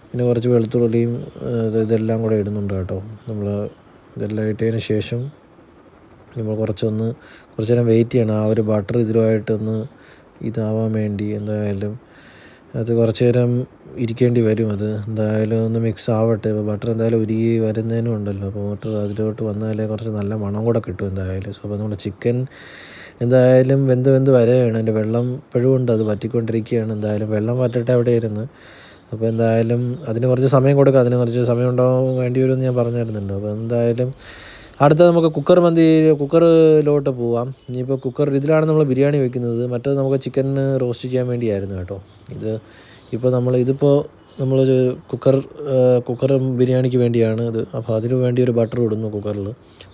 പിന്നെ കുറച്ച് വെളുത്തുള്ളിയും ഇതെല്ലാം കൂടെ ഇടുന്നുണ്ട് കേട്ടോ. നമ്മൾ ഇതെല്ലാം ഇട്ടതിന് ശേഷം നമ്മൾ കുറച്ച് നേരം വെയിറ്റ് ചെയ്യണം, ആ ഒരു ബട്ടർ ഇതിലുമായിട്ടൊന്ന് ഇതാവാൻ വേണ്ടി. എന്തായാലും അത് കുറച്ച് നേരം ഇരിക്കേണ്ടി വരും. അത് എന്തായാലും ഒന്ന് മിക്സ് ആവട്ടെ. ഇപ്പോൾ ബട്ടർ എന്തായാലും ഉരുകി വരുന്നതിനും ഉണ്ടല്ലോ. അപ്പോൾ ബട്ടർ അതിലോട്ട് വന്നാലേ കുറച്ച് നല്ല മണം കൂടെ കിട്ടും എന്തായാലും. സോ അപ്പോൾ നമ്മുടെ ചിക്കൻ എന്തായാലും വെന്ത് വരികയാണ്. അതിൻ്റെ വെള്ളം ഇപ്പോഴും ഉണ്ട്, അത് വറ്റിക്കൊണ്ടിരിക്കുകയാണ്. എന്തായാലും വെള്ളം വറ്റട്ടെ അവിടെ ഇരുന്ന്. അപ്പോൾ എന്തായാലും അതിന് കുറച്ച് സമയം കൊടുക്കുക, അതിന് കുറച്ച് സമയം ഉണ്ടാവാൻ വേണ്ടി വരുമെന്ന് ഞാൻ പറഞ്ഞിരുന്നുണ്ട്. അപ്പോൾ എന്തായാലും അടുത്ത നമുക്ക് കുക്കറിലോട്ട് പോവാം. ഇനിയിപ്പോൾ ഇതിലാണ് നമ്മൾ ബിരിയാണി വെക്കുന്നത്. മറ്റേത് നമുക്ക് ചിക്കൻ റോസ്റ്റ് ചെയ്യാൻ വേണ്ടിയായിരുന്നു കേട്ടോ. ഇപ്പോൾ നമ്മളൊരു കുക്കർ ബിരിയാണിക്ക് വേണ്ടിയാണ് ഇത്. അപ്പോൾ അതിന് വേണ്ടി ഒരു ബട്ടർ ഇടുന്നു കുക്കറിൽ.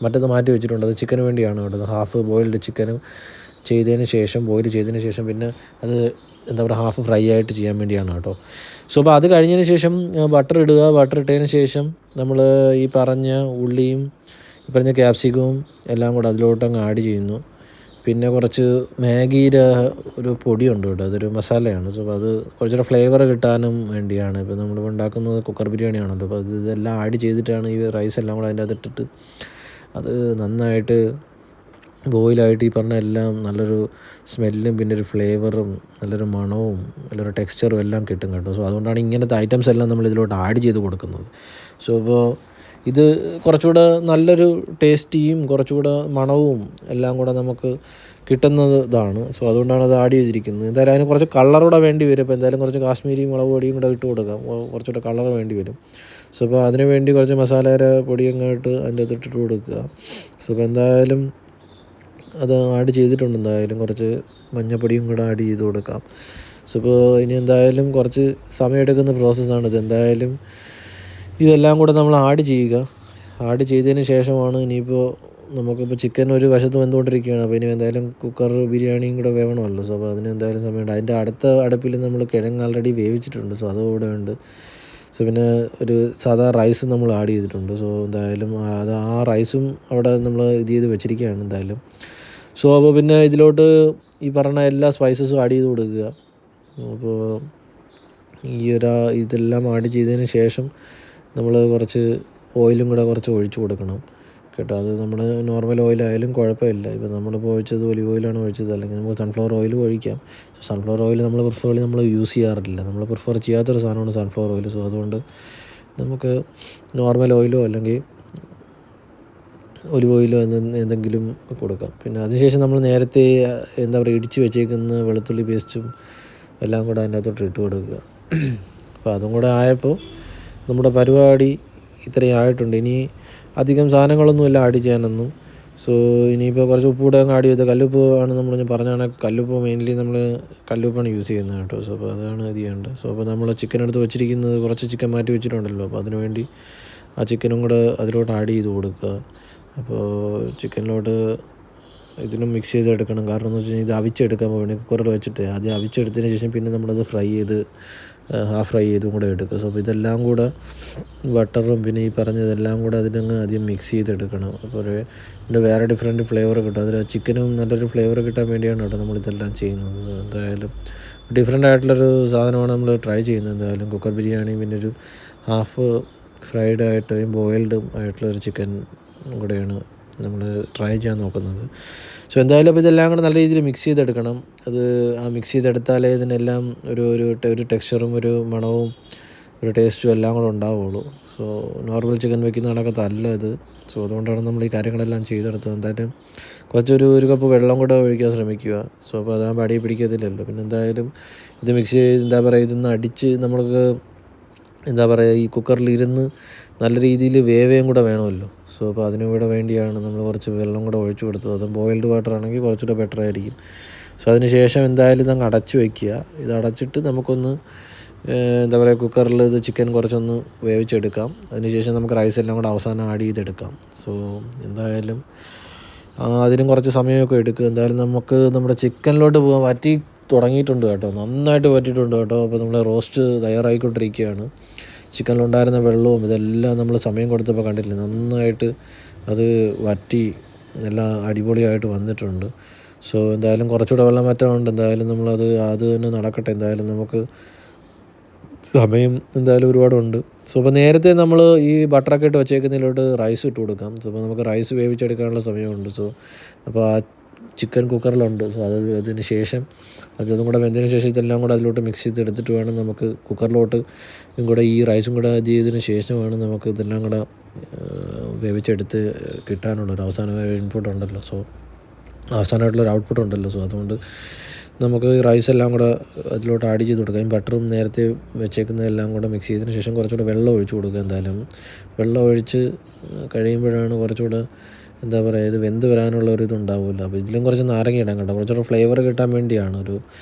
മറ്റേത് മാറ്റി വെച്ചിട്ടുണ്ട്, അത് ചിക്കന് വേണ്ടിയാണ് കേട്ടോ. ഹാഫ് ബോയിൽഡ് ചിക്കനും ബോയിൽ ചെയ്തതിന് ശേഷം പിന്നെ അത് എന്താ പറയുക ഹാഫ് ഫ്രൈ ആയിട്ട് ചെയ്യാൻ വേണ്ടിയാണ് കേട്ടോ. സോ അപ്പോൾ അത് കഴിഞ്ഞതിന് ശേഷം ബട്ടർ ഇട്ടതിന് ശേഷം നമ്മൾ ഈ പറഞ്ഞ ഉള്ളിയും ഈ പറഞ്ഞ ക്യാപ്സിക്കവും എല്ലാം കൂടെ അതിലോട്ടങ്ങ് ആഡ് ചെയ്യുന്നു. പിന്നെ കുറച്ച് മാഗിയുടെ ഒരു പൊടിയുണ്ട് കേട്ടോ, അതൊരു മസാലയാണ്. സോ അത് കുറച്ചുകൂടെ ഫ്ലേവർ കിട്ടാനും വേണ്ടിയാണ്. ഇപ്പോൾ നമ്മൾ ഉണ്ടാക്കുന്നത് കുക്കർ ബിരിയാണിയാണല്ലോ, അപ്പോൾ ഇതെല്ലാം ആഡ് ചെയ്തിട്ടാണ് ഈ റൈസ് എല്ലാം കൂടെ അതിൻ്റെ അകത്തിട്ടിട്ട് അത് നന്നായിട്ട് ബോയിലായിട്ട് ഈ പറഞ്ഞ എല്ലാം നല്ലൊരു സ്മെല്ലും പിന്നെ ഒരു ഫ്ലേവറും നല്ലൊരു മണവും നല്ലൊരു ടെക്സ്ചറും എല്ലാം കിട്ടും കേട്ടോ. സോ അതുകൊണ്ടാണ് ഇങ്ങനത്തെ ഐറ്റംസ് എല്ലാം നമ്മൾ ഇതിലോട്ട് ആഡ് ചെയ്ത് കൊടുക്കുന്നത്. സോ ഇപ്പോൾ ഇത് കുറച്ചുകൂടെ നല്ലൊരു ടേസ്റ്റിയും കുറച്ചുകൂടെ മണവും എല്ലാം കൂടെ നമുക്ക് കിട്ടുന്നത് ഇതാണ്. സോ അതുകൊണ്ടാണ് അത് ആഡ് ചെയ്തിരിക്കുന്നത്. എന്തായാലും അതിന് കുറച്ച് കളറൂടെ വേണ്ടി വരും. ഇപ്പോൾ എന്തായാലും കുറച്ച് കാശ്മീരി മുളക് പൊടിയും കൂടെ ഇട്ട് കൊടുക്കാം, കുറച്ചുകൂടെ കളർ വേണ്ടി വരും. സോ അപ്പോൾ അതിന് വേണ്ടി കുറച്ച് മസാലയുടെ പൊടിയൊക്കെ ഇട്ട് അതിൻ്റെ അകത്ത് ഇട്ടിട്ട് കൊടുക്കുക. സോ ഇപ്പോൾ എന്തായാലും അത് ആഡ് ചെയ്തിട്ടുണ്ട്. എന്തായാലും കുറച്ച് മഞ്ഞപ്പൊടിയും കൂടെ ആഡ് ചെയ്ത് കൊടുക്കാം. സോ ഇപ്പോൾ ഇനി എന്തായാലും കുറച്ച് സമയമെടുക്കുന്ന പ്രോസസ്സാണിത്. എന്തായാലും ഇതെല്ലാം കൂടെ നമ്മൾ ആഡ് ചെയ്യുക. ആഡ് ചെയ്തതിന് ശേഷമാണ് ഇനിയിപ്പോൾ നമുക്കിപ്പോൾ ചിക്കൻ ഒരു വശത്ത് വെന്തുകൊണ്ടിരിക്കുകയാണ്. അപ്പോൾ ഇനി എന്തായാലും കുക്കർ ബിരിയാണിയും കൂടെ വേണമല്ലോ. സോ അപ്പോൾ അതിന് എന്തായാലും സമയമുണ്ട്. അതിൻ്റെ അടുത്ത അടുപ്പിൽ നമ്മൾ കിഴങ്ങ് ആൾറെഡി വേവിച്ചിട്ടുണ്ട്. സോ അതുകൂടെ ഉണ്ട്. സോ പിന്നെ ഒരു സാധാ റൈസ് നമ്മൾ ആഡ് ചെയ്തിട്ടുണ്ട്. സോ എന്തായാലും ആ റൈസും അവിടെ നമ്മൾ ഇത് ചെയ്ത് വെച്ചിരിക്കുകയാണ് എന്തായാലും. സോ അപ്പോൾ പിന്നെ ഇതിലോട്ട് ഈ പറഞ്ഞ എല്ലാ സ്പൈസസും ആഡ് ചെയ്ത് കൊടുക്കുക. അപ്പോൾ ഇതെല്ലാം ആഡ് ചെയ്തതിന് ശേഷം നമ്മൾ കുറച്ച് ഓയിലും കൂടെ കുറച്ച് ഒഴിച്ച് കൊടുക്കണം കേട്ടോ. അത് നമ്മുടെ നോർമൽ ഓയിലായാലും കുഴപ്പമില്ല. ഇപ്പോൾ നമ്മളിപ്പോൾ ഒഴിച്ചത് ഒലിവ് ഓയിലാണ് ഒഴിച്ചത്, അല്ലെങ്കിൽ നമുക്ക് സൺഫ്ലവർ ഓയിലും ഒഴിക്കാം. സൺഫ്ലവർ ഓയിൽ നമ്മൾ യൂസ് ചെയ്യാറില്ല. നമ്മൾ പ്രിഫർ ചെയ്യാത്തൊരു സാധനമാണ് സൺഫ്ലവർ ഓയിൽ. സോ അതുകൊണ്ട് നമുക്ക് നോർമൽ ഓയിലോ അല്ലെങ്കിൽ ഒലിവ് ഓയിലോ എന്തെങ്കിലും കൊടുക്കാം. പിന്നെ അതിനുശേഷം നമ്മൾ നേരത്തെ എന്താ പറയുക ഇടിച്ച് വെച്ചേക്കുന്ന വെളുത്തുള്ളി പേസ്റ്റും എല്ലാം കൂടെ അതിൻ്റെ അകത്തോട്ട് ഇട്ട് കൊടുക്കുക. അപ്പോൾ അതും കൂടെ ആയപ്പോൾ നമ്മുടെ പരിപാടി ഇത്രയും ആയിട്ടുണ്ട്. ഇനി അധികം സാധനങ്ങളൊന്നുമില്ല ആഡ് ചെയ്യാനൊന്നും. സോ ഇനിയിപ്പോൾ കുറച്ച് ഉപ്പ് കൂടെ അങ്ങ് ആഡ് ചെയ്ത്, കല്ലുപ്പ് ആണ് നമ്മൾ പറഞ്ഞാണ്, കല്ലുപ്പ് മെയിൻലി നമ്മൾ കല്ലുപ്പാണ് യൂസ് ചെയ്യുന്നത് കേട്ടോ. സോ അപ്പോൾ അതാണ് ഇത് ചെയ്യേണ്ടത്. സോ അപ്പോൾ നമ്മൾ ചിക്കൻ എടുത്ത് വെച്ചിരിക്കുന്നത് കുറച്ച് ചിക്കൻ മാറ്റി വെച്ചിട്ടുണ്ടല്ലോ, അപ്പോൾ അതിന് വേണ്ടി ആ ചിക്കനും കൂടെ അതിലോട്ട് ആഡ് ചെയ്ത് കൊടുക്കുക. അപ്പോൾ ചിക്കനിലോട്ട് ഇതിനും മിക്സ് ചെയ്തെടുക്കണം. കാരണം എന്ന് വെച്ച് കഴിഞ്ഞാൽ ഇത് അവിച്ചെടുക്കാൻ വേണ്ടി കുക്കറിൽ വെച്ചിട്ട് ആദ്യം അവിച്ചെടുത്തതിന് ശേഷം പിന്നെ നമ്മളത് ഹാഫ് ഫ്രൈ ചെയ്തും കൂടെ എടുക്കുക. സോ അപ്പോൾ ഇതെല്ലാം കൂടെ ബട്ടറും പിന്നെ ഈ പറഞ്ഞതെല്ലാം കൂടെ അതിനങ്ങ് ആദ്യം മിക്സ് ചെയ്തെടുക്കണം. അപ്പോൾ ഇതിൻ്റെ വേറെ ഡിഫറെൻറ്റ് ഫ്ലേവർ കിട്ടും. അതിൽ ചിക്കനും നല്ലൊരു ഫ്ലേവർ കിട്ടാൻ വേണ്ടിയാണ് കേട്ടോ നമ്മളിതെല്ലാം ചെയ്യുന്നത്. എന്തായാലും ഡിഫറെൻ്റ് ആയിട്ടുള്ളൊരു സാധനമാണ് നമ്മൾ ട്രൈ ചെയ്യുന്നത്. എന്തായാലും കുക്കർ ബിരിയാണി പിന്നെ ഒരു ഹാഫ് ഫ്രൈഡ് ആയിട്ടും ബോയിൽഡും ആയിട്ടുള്ളൊരു ചിക്കൻ കൂടെയാണ് നമ്മൾ ട്രൈ ചെയ്യാൻ നോക്കുന്നത്. സോ എന്തായാലും അപ്പോൾ ഇതെല്ലാം കൂടെ നല്ല രീതിയിൽ മിക്സ് ചെയ്തെടുക്കണം. മിക്സ് ചെയ്തെടുത്താലേ ഇതിനെല്ലാം ഒരു ടെക്സ്ചറും ഒരു മണവും ഒരു ടേസ്റ്റും എല്ലാം കൂടെ ഉണ്ടാവുള്ളൂ. സോ നോർമൽ ചിക്കൻ വെക്കുന്ന കണക്കത്തല്ല ഇത്. സോ അതുകൊണ്ടാണ് നമ്മൾ ഈ കാര്യങ്ങളെല്ലാം ചെയ്തെടുത്തത്. എന്തായാലും ഒരു കപ്പ് വെള്ളം കൂടെ ഒഴിക്കാൻ ശ്രമിക്കുക. സോ അപ്പോൾ അതാകുമ്പോൾ അടിയിൽ പിടിക്കത്തില്ലല്ലോ. പിന്നെ എന്തായാലും ഇത് മിക്സ് ചെയ്ത് ഇതൊന്ന് അടിച്ച് നമ്മൾക്ക് ഈ കുക്കറിലിരുന്ന് നല്ല രീതിയിൽ വേവേയും കൂടെ വേണമല്ലോ. സോ അപ്പോൾ അതിനും കൂടെ വേണ്ടിയാണ് നമ്മൾ കുറച്ച് വെള്ളം കൂടെ ഒഴിച്ച് കൊടുത്തത്. അതും ബോയിൽഡ് വാട്ടർ ആണെങ്കിൽ കുറച്ചുകൂടെ ബെറ്റർ ആയിരിക്കും. സോ അതിന് ശേഷം എന്തായാലും ഇതങ്ങ് അടച്ച് വയ്ക്കുക. ഇത് അടച്ചിട്ട് നമുക്കൊന്ന് കുക്കറിൽ ഇത് ചിക്കൻ കുറച്ചൊന്ന് വേവിച്ചെടുക്കാം. അതിനുശേഷം നമുക്ക് റൈസ് എല്ലാം കൂടെ അവസാനം ആഡ് ചെയ്തെടുക്കാം. സോ എന്തായാലും അതിനും കുറച്ച് സമയമൊക്കെ എടുക്കും. എന്തായാലും നമുക്ക് നമ്മുടെ ചിക്കനിലോട്ട് പോകാൻ വറ്റി തുടങ്ങിയിട്ടുണ്ട് കേട്ടോ, നന്നായിട്ട് വറ്റിയിട്ടുണ്ട് കേട്ടോ. അപ്പോൾ നമ്മൾ റോസ്റ്റ് തയ്യാറായിക്കൊണ്ടിരിക്കുകയാണ്. ചിക്കനിലുണ്ടായിരുന്ന വെള്ളവും ഇതെല്ലാം നമ്മൾ സമയം കൊടുത്തപ്പോൾ കണ്ടില്ലേ, നന്നായിട്ട് അത് വറ്റി എല്ലാം അടിപൊളിയായിട്ട് വന്നിട്ടുണ്ട്. സോ എന്തായാലും കുറച്ചുകൂടെ വെള്ളം വറ്റാനുണ്ട്. എന്തായാലും അത് തന്നെ നടക്കട്ടെ. എന്തായാലും നമുക്ക് സമയം എന്തായാലും ഒരുപാടുണ്ട്. സോ അപ്പോൾ നേരത്തെ നമ്മൾ ഈ ബട്ടറൊക്കെ ഇട്ട് വെച്ചേക്കുന്നതിലോട്ട് റൈസ് ഇട്ട് കൊടുക്കാം. സോ അപ്പോൾ നമുക്ക് റൈസ് വേവിച്ചെടുക്കാനുള്ള സമയമുണ്ട്. സോ അപ്പോൾ ആ ചിക്കൻ കുക്കറിലുണ്ട്. സോ അതിന് ശേഷം അതും കൂടെ വെന്തതിന് ശേഷം ഇതെല്ലാം കൂടെ അതിലോട്ട് മിക്സ് ചെയ്ത് എടുത്തിട്ട് വേണം നമുക്ക് കുക്കറിലോട്ട് കൂടെ ഈ റൈസും കൂടെ ഇത് ചെയ്തതിന് ശേഷമാണ് നമുക്ക് ഇതെല്ലാം കൂടെ വേവിച്ചെടുത്ത് കിട്ടാനുള്ളൊരു അവസാന ഇൻപുട്ട് ഉണ്ടല്ലോ. സോ അവസാനമായിട്ടുള്ളൊരു ഔട്ട്പുട്ട് ഉണ്ടല്ലോ. സോ അതുകൊണ്ട് നമുക്ക് റൈസ് എല്ലാം കൂടെ അതിലോട്ട് ആഡ് ചെയ്ത് കൊടുക്കാം. ബട്ടറും നേരത്തെ വെച്ചേക്കുന്നതെല്ലാം കൂടെ മിക്സ് ചെയ്തതിന് ശേഷം കുറച്ചുകൂടെ വെള്ളം ഒഴിച്ച് കൊടുക്കുക. എന്തായാലും വെള്ളം ഒഴിച്ച് കഴിയുമ്പോഴാണ് കുറച്ചുകൂടെ ഇത് വെന്ത് വരാനുള്ള ഒരു ഇതുണ്ടാവില്ല. അപ്പോൾ ഇതിലും കുറച്ച് നാരങ്ങ ഇടാൻ കേട്ടോ, കുറച്ചുകൂടെ ഫ്ലേവർ കിട്ടാൻ വേണ്ടിയാണ്. ഒരു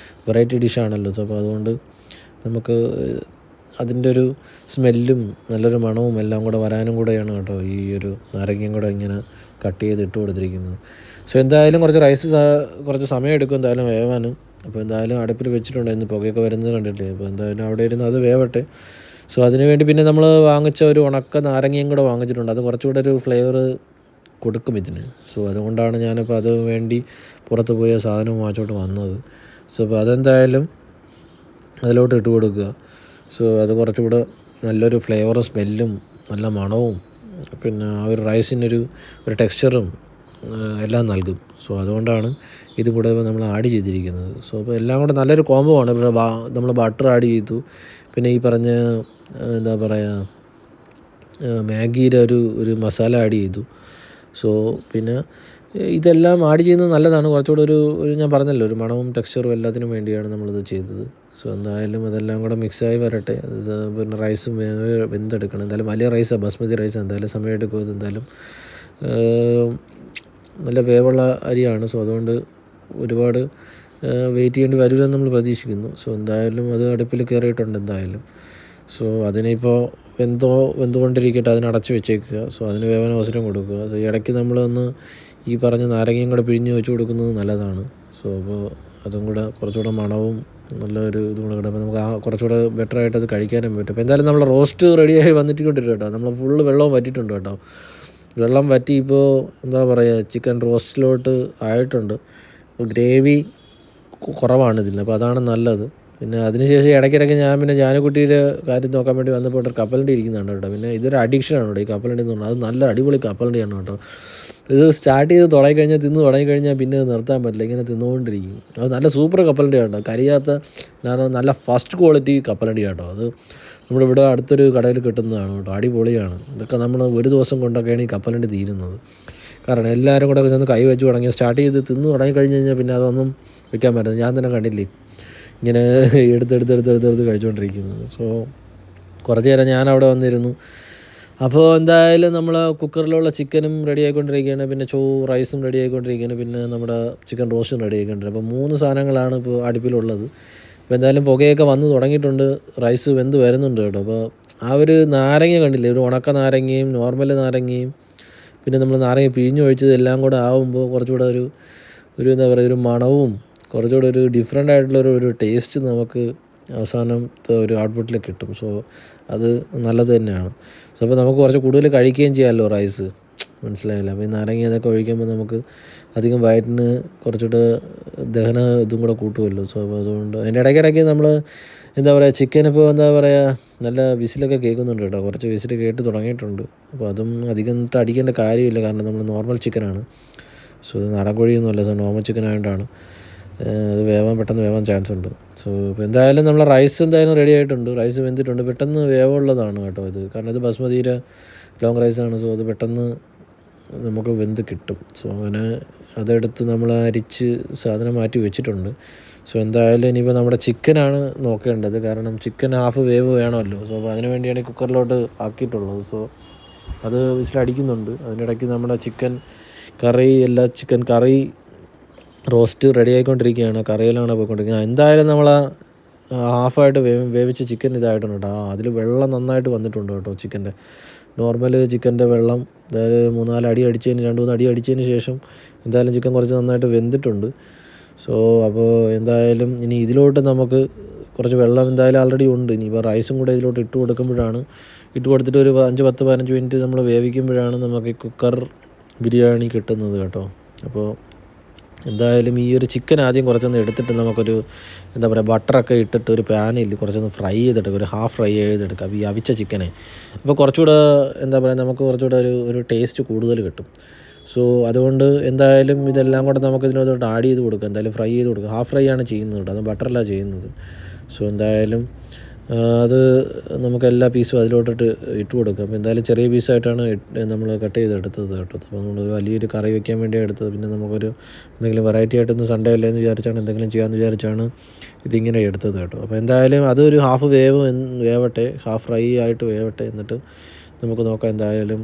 വെറൈറ്റി ഡിഷാണല്ലോ. അപ്പോൾ അതുകൊണ്ട് നമുക്ക് അതിൻ്റെ ഒരു സ്മെല്ലും നല്ലൊരു മണവും എല്ലാം കൂടെ വരാനും കൂടെയാണ് കേട്ടോ ഈ ഒരു നാരങ്ങയും കൂടെ ഇങ്ങനെ കട്ട് ചെയ്ത് ഇട്ട് കൊടുത്തിരിക്കുന്നത്. സോ എന്തായാലും കുറച്ച് സമയം എടുക്കും എന്തായാലും വേവാനും. അപ്പോൾ എന്തായാലും അടുപ്പിൽ വെച്ചിട്ടുണ്ടായിരുന്നു, പുകയൊക്കെ വരുന്നത് കണ്ടിട്ടില്ലേ. അപ്പോൾ എന്തായാലും അവിടെ ഇരുന്ന് അത് വേവട്ടെ. സോ അതിനുവേണ്ടി പിന്നെ നമ്മൾ വാങ്ങിച്ച ഒരു ഉണക്ക നാരങ്ങയും കൂടെ വാങ്ങിച്ചിട്ടുണ്ട്. അത് കുറച്ചുകൂടെ ഒരു ഫ്ലേവർ കൊടുക്കും ഇതിന്. സോ അതുകൊണ്ടാണ് ഞാനിപ്പോൾ അത് വേണ്ടി പുറത്ത് പോയ സാധനം വാങ്ങിച്ചോട്ട് വന്നത്. സോ അപ്പോൾ അതെന്തായാലും അതിലോട്ട് ഇട്ട് കൊടുക്കുക. സോ അത് കുറച്ചുകൂടെ നല്ലൊരു ഫ്ലേവറും സ്മെല്ലും നല്ല മണവും പിന്നെ ആ ഒരു റൈസിനൊരു ടെക്സ്ചറും എല്ലാം നൽകും. സോ അതുകൊണ്ടാണ് ഇതും കൂടെ നമ്മൾ ആഡ് ചെയ്തിരിക്കുന്നത്. സോ അപ്പോൾ എല്ലാം കൂടെ നല്ലൊരു കോംബോ ആണ്. പിന്നെ നമ്മൾ ബട്ടർ ആഡ് ചെയ്തു, പിന്നെ ഈ പറഞ്ഞ എന്താ പറയുക മാഗിയുടെ ഒരു മസാല ആഡ് ചെയ്തു. സോ പിന്നെ ഇതെല്ലാം ആഡ് ചെയ്യുന്നത് നല്ലതാണ്. കുറച്ചുകൂടെ ഒരു ഞാൻ പറഞ്ഞല്ലോ ഒരു മണവും ടെക്സ്ചറും എല്ലാത്തിനും വേണ്ടിയാണ് നമ്മളിത് ചെയ്തത്. സോ എന്തായാലും അതെല്ലാം കൂടെ മിക്സായി വരട്ടെ. പിന്നെ റൈസും വെന്തെടുക്കണം. എന്തായാലും വലിയ റൈസാണ്, ബസ്മതി റൈസ്, എന്തായാലും സമയമെടുക്കും. ഇത് എന്തായാലും നല്ല വേവുള്ള അരിയാണ്. സോ അതുകൊണ്ട് ഒരുപാട് വെയിറ്റ് ചെയ്യേണ്ടി വരില്ലെന്ന് നമ്മൾ പ്രതീക്ഷിക്കുന്നു. സോ എന്തായാലും അത് അടുപ്പിൽ കയറിയിട്ടുണ്ട് എന്തായാലും. സോ അതിനിപ്പോൾ വെന്തുകൊണ്ടിരിക്കട്ടെ, അതിനടച്ച് വെച്ചേക്കുക. സോ അതിന് വേവാൻ അവസരം കൊടുക്കുക. സോ ഇടയ്ക്ക് നമ്മളൊന്ന് ഈ പറഞ്ഞ നാരങ്ങയും കൂടെ പിഴിഞ്ഞ് വെച്ച് കൊടുക്കുന്നത് നല്ലതാണ്. സോ അപ്പോൾ അതും കൂടെ കുറച്ചുകൂടെ മണവും നല്ലൊരു ഇതും കൂടെ കിട്ടുമ്പോൾ നമുക്ക് കുറച്ചുകൂടെ ബെറ്ററായിട്ട് അത് കഴിക്കാനും പറ്റും. അപ്പോൾ എന്തായാലും നമ്മൾ റോസ്റ്റ് റെഡിയായി വന്നിട്ടുണ്ട് കേട്ടോ. നമ്മൾ ഫുള്ള് വെള്ളവും വറ്റിയിട്ടുണ്ട് കേട്ടോ. വെള്ളം വറ്റി ഇപ്പോൾ എന്താ പറയുക ചിക്കൻ റോസ്റ്റിലോട്ട് ആയിട്ടുണ്ട്. ഗ്രേവി കുറവാണ് ഇതിന്, അപ്പോൾ അതാണ് നല്ലത്. പിന്നെ അതിനുശേഷം ഇടയ്ക്കിടയ്ക്ക് ഞാൻ പിന്നെ ജാനുക്കുട്ടിയുടെ കാര്യം നോക്കാൻ വേണ്ടി വന്നപ്പോൾ കപ്പലണ്ടി ഇരിക്കുന്നുണ്ട് കേട്ടോ. പിന്നെ ഇതൊരു അഡിക്ഷനാണ് കേട്ടോ ഈ കപ്പലണ്ടി എന്ന് പറഞ്ഞാൽ. അത് നല്ല അടിപൊളി കപ്പലണ്ടിയാണ് കേട്ടോ. ഇത് സ്റ്റാർട്ട് ചെയ്ത് തുടങ്ങിക്കഴിഞ്ഞാൽ തുടങ്ങിക്കഴിഞ്ഞാൽ പിന്നെ അത് നിർത്താൻ പറ്റില്ല, ഇങ്ങനെ തിന്നുകൊണ്ടിരിക്കും. അത് നല്ല സൂപ്പർ കപ്പലണ്ടി കേട്ടോ, കരിയാത്ത നല്ല ഫസ്റ്റ് ക്വാളിറ്റി കപ്പലണ്ടി കേട്ടോ. അത് നമ്മുടെ ഇവിടെ അടുത്തൊരു കടയിൽ കിട്ടുന്നതാണ് കേട്ടോ, അടിപൊളിയാണ്. ഇതൊക്കെ നമ്മൾ ഒരു ദിവസം കൊണ്ടൊക്കെയാണ് ഈ കപ്പലണ്ടി തീരുന്നത്. കാരണം എല്ലാവരും കൂടെ ചെന്ന് കൈ വെച്ച് തുടങ്ങി സ്റ്റാർട്ട് ചെയ്ത് തുടങ്ങിക്കഴിഞ്ഞ് കഴിഞ്ഞാൽ പിന്നെ അതൊന്നും വെക്കാൻ പറ്റില്ല. ഞാൻ തന്നെ കണ്ടില്ലേ ഇങ്ങനെ എടുത്ത് കഴിച്ചുകൊണ്ടിരിക്കുന്നത്. സോ കുറച്ച് നേരം ഞാൻ അവിടെ വന്നിരുന്നു. അപ്പോൾ എന്തായാലും നമ്മൾ കുക്കറിലുള്ള ചിക്കനും റെഡി ആയിക്കൊണ്ടിരിക്കുകയാണ്, പിന്നെ റൈസും റെഡി ആയിക്കൊണ്ടിരിക്കുകയാണ്, പിന്നെ നമ്മുടെ ചിക്കൻ റോസ്റ്റും റെഡി ആയിക്കൊണ്ടിരിക്കുകയാണ്. അപ്പോൾ 3 സാധനങ്ങളാണ് ഇപ്പോൾ അടുപ്പിലുള്ളത്. അപ്പോൾ എന്തായാലും പുകയൊക്കെ വന്ന് തുടങ്ങിയിട്ടുണ്ട്, റൈസ് വെന്ത് വരുന്നുണ്ട് കേട്ടോ. അപ്പോൾ ആ ഒരു നാരങ്ങ കണ്ടില്ലേ, ഒരു ഉണക്ക നാരങ്ങയും നോർമൽ നാരങ്ങയും പിന്നെ നമ്മൾ നാരങ്ങ പിഴിഞ്ഞ് ഒഴിച്ചത് എല്ലാം കൂടെ ആകുമ്പോൾ കുറച്ചുകൂടെ ഒരു എന്താ പറയുക ഒരു മണവും കുറച്ചുകൂടെ ഒരു ഡിഫറെൻ്റ് ആയിട്ടുള്ളൊരു ടേസ്റ്റ് നമുക്ക് അവസാനത്തെ ഒരു ഔട്ട്പുട്ടിൽ കിട്ടും. സോ അത് നല്ലത് തന്നെയാണ്. സോ അപ്പോൾ നമുക്ക് കുറച്ച് കൂടുതൽ കഴിക്കുകയും ചെയ്യാമല്ലോ റൈസ്, മനസ്സിലായില്ല. അപ്പോൾ ഈ നാരങ്ങ അതൊക്കെ ഒഴിക്കുമ്പോൾ നമുക്ക് അധികം വയറ്റിന് കുറച്ചുകൂടെ ദഹന ഇതും കൂടെ കൂട്ടുമല്ലോ. സോ അപ്പോൾ അതുകൊണ്ട് അതിൻ്റെ ഇടയ്ക്കിടയ്ക്ക് നമ്മൾ എന്താ പറയുക ചിക്കൻ ഇപ്പോൾ എന്താ പറയുക നല്ല വിസിലൊക്കെ കേൾക്കുന്നുണ്ട് കേട്ടോ, കുറച്ച് വിസിൽ കേട്ട് തുടങ്ങിയിട്ടുണ്ട്. അപ്പോൾ അതും അധികം അടിക്കേണ്ട കാര്യമില്ല, കാരണം നമ്മൾ നോർമൽ ചിക്കനാണ്. സോ ഇത് നാടൻ കോഴിയൊന്നുമല്ല, സോ നോർമൽ ചിക്കൻ ആയതുകൊണ്ടാണ് അത് പെട്ടെന്ന് വേവാൻ ചാൻസ് ഉണ്ട്. സോ ഇപ്പോൾ എന്തായാലും നമ്മളെ റൈസ് എന്തായാലും റെഡി ആയിട്ടുണ്ട്, റൈസ് വെന്തിട്ടുണ്ട്. പെട്ടെന്ന് വേവുള്ളതാണ് കേട്ടോ ഇത്, കാരണം ഇത് ബസ്മതിയുടെ ലോങ് റൈസാണ്. സോ അത് പെട്ടെന്ന് നമുക്ക് വെന്ത് കിട്ടും. സോ അങ്ങനെ അതെടുത്ത് നമ്മൾ അരിച്ച് സാധനം മാറ്റി വെച്ചിട്ടുണ്ട്. സോ എന്തായാലും ഇനിയിപ്പോൾ നമ്മുടെ ചിക്കനാണ് നോക്കേണ്ടത്, കാരണം ചിക്കൻ ഹാഫ് വേവ് വേണമല്ലോ. സോ അപ്പോൾ അതിന് വേണ്ടിയാണ് കുക്കറിലോട്ട് ആക്കിയിട്ടുള്ളത്. സോ അത് വിസിലടിക്കുന്നുണ്ട്. അതിനിടയ്ക്ക് നമ്മുടെ ചിക്കൻ കറി റോസ്റ്റ് റെഡി ആയിക്കൊണ്ടിരിക്കുകയാണ്, കറിയിലാണ് പോയിക്കൊണ്ടിരിക്കുന്നത്. എന്തായാലും നമ്മൾ ഹാഫായിട്ട് വേവിച്ച ചിക്കൻ ഇതായിട്ടുണ്ട് കേട്ടോ. അതിൽ വെള്ളം നന്നായിട്ട് വന്നിട്ടുണ്ട് കേട്ടോ ചിക്കൻ്റെ. നോർമൽ ചിക്കൻ്റെ വെള്ളം അതായത് 2-3 അടി അടിച്ചതിന് ശേഷം എന്തായാലും ചിക്കൻ കുറച്ച് നന്നായിട്ട് വെന്തിട്ടുണ്ട്. സോ അപ്പോൾ എന്തായാലും ഇനി ഇതിലോട്ട് നമുക്ക് കുറച്ച് വെള്ളം എന്തായാലും ആൾറെഡി ഉണ്ട്. ഇനിയിപ്പോൾ റൈസും കൂടെ ഇതിലോട്ട് ഇട്ട് കൊടുത്തിട്ട് ഒരു 5-10-15 മിനിറ്റ് നമ്മൾ വേവിക്കുമ്പോഴാണ് നമുക്ക് ഈ കുക്കർ ബിരിയാണി കിട്ടുന്നത് കേട്ടോ. അപ്പോൾ എന്തായാലും ഈ ഒരു ചിക്കൻ ആദ്യം കുറച്ചൊന്ന് എടുത്തിട്ട് നമുക്കൊരു എന്താ പറയുക ബട്ടറൊക്കെ ഇട്ടിട്ട് ഒരു പാനിൽ കുറച്ചൊന്ന് ഫ്രൈ ചെയ്തെടുക്കുക, ഒരു ഹാഫ് ഫ്രൈ ചെയ്തെടുക്കുക ഈ അവിച്ച ചിക്കനെ. അപ്പോൾ കുറച്ചുകൂടെ എന്താ പറയുക നമുക്ക് കുറച്ചുകൂടെ ഒരു ടേസ്റ്റ് കൂടുതൽ കിട്ടും. സോ അതുകൊണ്ട് എന്തായാലും ഇതെല്ലാം കൂടെ നമുക്ക് ഇതിനകത്തോട്ട് ആഡ് ചെയ്ത് കൊടുക്കുക, എന്തായാലും ഫ്രൈ ചെയ്ത് കൊടുക്കുക. ഹാഫ് ഫ്രൈ ആണ് ചെയ്യുന്നത് കേട്ടോ, അത് ബട്ടറല്ല ചെയ്യുന്നത്. സോ എന്തായാലും അത് നമുക്ക് എല്ലാ പീസും അതിലോട്ടിട്ട് ഇട്ട് കൊടുക്കാം. അപ്പോൾ എന്തായാലും ചെറിയ പീസായിട്ടാണ് നമ്മൾ കട്ട് ചെയ്തെടുത്തത് കേട്ടോ. അപ്പോൾ നമ്മൾ വലിയൊരു കറി വയ്ക്കാൻ വേണ്ടിയാണ് എടുത്തത്. പിന്നെ നമുക്കൊരു എന്തെങ്കിലും വെറൈറ്റി ആയിട്ടൊന്ന് സൺഡേ അല്ലേന്ന് വിചാരിച്ചാണ് എന്തെങ്കിലും ചെയ്യാമെന്ന് വിചാരിച്ചാണ് ഇതിങ്ങനെ എടുത്തത് കേട്ടോ. അപ്പോൾ എന്തായാലും അതൊരു ഹാഫ് വേവട്ടെ, ഹാഫ് ഫ്രൈ ആയിട്ട് വേവട്ടെ. എന്നിട്ട് നമുക്ക് നോക്കാം. എന്തായാലും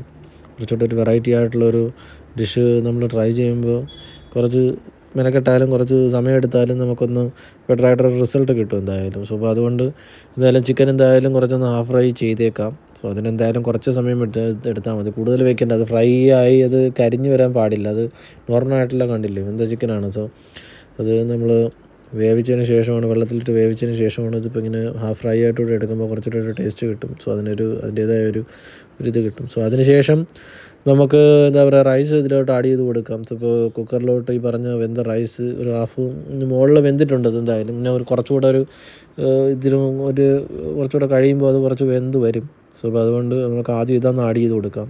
കുറച്ചുകൂടെ ഒരു വെറൈറ്റി ആയിട്ടുള്ളൊരു ഡിഷ് നമ്മൾ ട്രൈ ചെയ്യുമ്പോൾ കുറച്ച് മെനക്കെട്ടാലും കുറച്ച് സമയമെടുത്താലും നമുക്കൊന്ന് ബെറ്ററായിട്ടൊരു റിസൾട്ട് കിട്ടും എന്തായാലും. സോ അപ്പോൾ അതുകൊണ്ട് എന്തായാലും ചിക്കൻ എന്തായാലും കുറച്ചൊന്ന് ഹാഫ് ഫ്രൈ ചെയ്തേക്കാം. സോ അതിനെന്തായാലും കുറച്ച് സമയം എടുത്താൽ മതി, കൂടുതൽ വെക്കേണ്ട. അത് ഫ്രൈ ആയി അത് കരിഞ്ഞു വരാൻ പാടില്ല. അത് നോർമലായിട്ടുള്ള കണ്ടില്ലേ വെന്ത ചിക്കനാണ്. സോ അത് നമ്മൾ വേവിച്ചതിന് ശേഷമാണ്, വെള്ളത്തിലിട്ട് വേവിച്ചതിന് ശേഷമാണ് ഇതിപ്പോൾ ഇങ്ങനെ ഹാഫ് ഫ്രൈ ആയിട്ടൂടെ എടുക്കുമ്പോൾ കുറച്ചുകൂടെ ഒരു ടേസ്റ്റ് കിട്ടും. സോ അതിൻ്റേതായ ഒരിത് കിട്ടും. സോ അതിന് ശേഷം നമുക്ക് എന്താ പറയുക, റൈസ് ഇതിലോട്ട് ആഡ് ചെയ്ത് കൊടുക്കാം. ഇപ്പോൾ കുക്കറിലോട്ട് ഈ പറഞ്ഞ വെന്ത റൈസ് ഒരു ഹാഫ് മുകളിൽ വെന്തിട്ടുണ്ട് അതെന്തായാലും. പിന്നെ കുറച്ചുകൂടെ ഇതിലും കുറച്ചുകൂടെ കഴിയുമ്പോൾ അത് കുറച്ച് വെന്ത് വരും. സോ അപ്പോൾ അതുകൊണ്ട് നമുക്ക് ആദ്യം ഇതൊന്ന് ആഡ് ചെയ്ത് കൊടുക്കാം.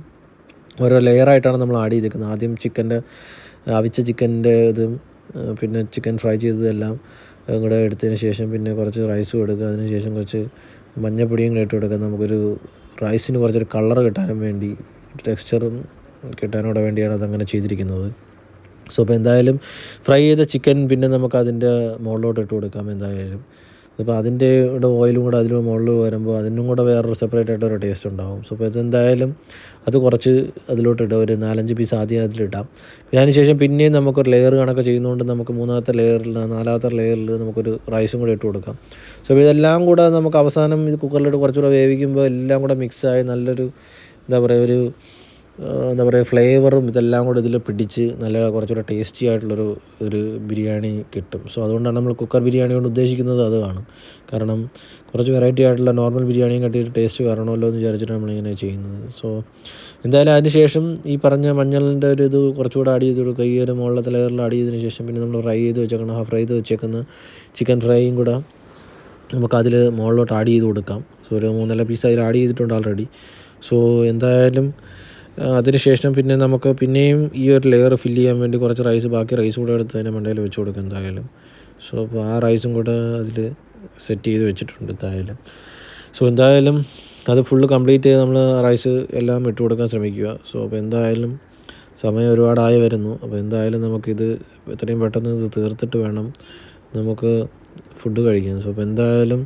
ഓരോ ലെയറായിട്ടാണ് നമ്മൾ ആഡ് ചെയ്തേക്കുന്നത്. ആദ്യം അവിച്ച ചിക്കൻ്റെ ഇതും പിന്നെ ചിക്കൻ ഫ്രൈ ചെയ്തതെല്ലാം കൂടെ എടുത്തതിന് ശേഷം പിന്നെ കുറച്ച് റൈസും എടുക്കുക. അതിന് ശേഷം കുറച്ച് മഞ്ഞൾപ്പൊടിയും കൂടെ ഇട്ട് കൊടുക്കുക. നമുക്കൊരു റൈസിന് കുറച്ചൊരു കളർ കിട്ടാനും വേണ്ടി, ടെക്സ്ചറും കിട്ടാനോടെ വേണ്ടിയാണ് അതങ്ങനെ ചെയ്തിരിക്കുന്നത്. സോ അപ്പോൾ എന്തായാലും ഫ്രൈ ചെയ്ത ചിക്കൻ പിന്നെ നമുക്ക് അതിൻ്റെ മുകളിലോട്ട് ഇട്ട് കൊടുക്കാം എന്തായാലും. അപ്പോൾ അതിൻ്റെ കൂടെ ഓയിലും കൂടെ അതിൽ മുകളിൽ വരുമ്പോൾ അതിനും കൂടെ വേറൊരു സെപ്പറേറ്റ് ആയിട്ടൊരു ടേസ്റ്റ് ഉണ്ടാകും. സോ അപ്പോൾ ഇതെന്തായാലും അത് കുറച്ച് അതിലോട്ടിട്ട് ഒരു 4-5 പീസ് ആദ്യം അതിലിടാം. പിന്നെ അതിന് ശേഷം പിന്നെയും നമുക്കൊരു ലെയർ കണക്ക് ചെയ്യുന്നതുകൊണ്ട് നമുക്ക് 4ാമത്തെ ലെയറിൽ നമുക്കൊരു റൈസും കൂടെ ഇട്ട് കൊടുക്കാം. സോ അപ്പോൾ ഇതെല്ലാം കൂടെ നമുക്ക് അവസാനം ഇത് കുക്കറിലിട്ട് കുറച്ചുകൂടെ വേവിക്കുമ്പോൾ എല്ലാം കൂടെ മിക്സായി നല്ലൊരു എന്താ പറയുക ഫ്ലേവറും ഇതെല്ലാം കൂടെ ഇതിൽ പിടിച്ച് നല്ല കുറച്ചുകൂടെ ടേസ്റ്റി ആയിട്ടുള്ളൊരു ബിരിയാണി കിട്ടും. സോ അതുകൊണ്ടാണ് നമ്മൾ കുക്കർ ബിരിയാണി കൊണ്ട് ഉദ്ദേശിക്കുന്നത് അതാണ്. കാരണം കുറച്ച് വെറൈറ്റി ആയിട്ടുള്ള നോർമൽ ബിരിയാണിയും കട്ടിയിട്ട് ടേസ്റ്റ് വരണമല്ലോ എന്ന് വിചാരിച്ചിട്ടാണ് നമ്മളിങ്ങനെ ചെയ്യുന്നത്. സോ എന്തായാലും അതിന് ശേഷം ഈ പറഞ്ഞ മഞ്ഞളിൻ്റെ ഇത് കുറച്ചുകൂടെ ആഡ് ചെയ്ത് കൊടുക്കുക. ഈ ഒരു മുകളിലത്തെ ലെയറിൽ ആഡ് ചെയ്തതിന് ശേഷം പിന്നെ നമ്മൾ ഹാഫ് ഫ്രൈ ചെയ്ത് വെച്ചേക്കുന്ന ചിക്കൻ ഫ്രൈയും കൂടെ നമുക്കതിൽ മുകളിലോട്ട് ആഡ് ചെയ്ത് കൊടുക്കാം. സോ ഒരു 3-4 പീസ് അതിൽ ആഡ് ചെയ്തിട്ടുണ്ട് ആൾറെഡി. സോ എന്തായാലും അതിന് ശേഷം പിന്നെ നമുക്ക് പിന്നെയും ഈ ഒരു ലെയർ ഫില്ല് ചെയ്യാൻ വേണ്ടി കുറച്ച് ബാക്കി റൈസ് കൂടെ എടുത്ത് അതിൻ്റെ മണ്ടയിൽ വെച്ച് കൊടുക്കും എന്തായാലും. സോ അപ്പോൾ ആ റൈസും കൂടെ അതിൽ സെറ്റ് ചെയ്ത് വെച്ചിട്ടുണ്ട് എന്തായാലും. സോ എന്തായാലും അത് ഫുള്ള് കംപ്ലീറ്റ് ചെയ്ത് നമ്മൾ റൈസ് എല്ലാം ഇട്ട് കൊടുക്കാൻ ശ്രമിക്കുക. സോ അപ്പോൾ എന്തായാലും സമയം ഒരുപാടായി വരുന്നു. അപ്പോൾ എന്തായാലും നമുക്കിത് എത്രയും പെട്ടെന്ന് ഇത് തീർത്തിട്ട് വേണം നമുക്ക് ഫുഡ് കഴിക്കാൻ. സോ അപ്പോൾ എന്തായാലും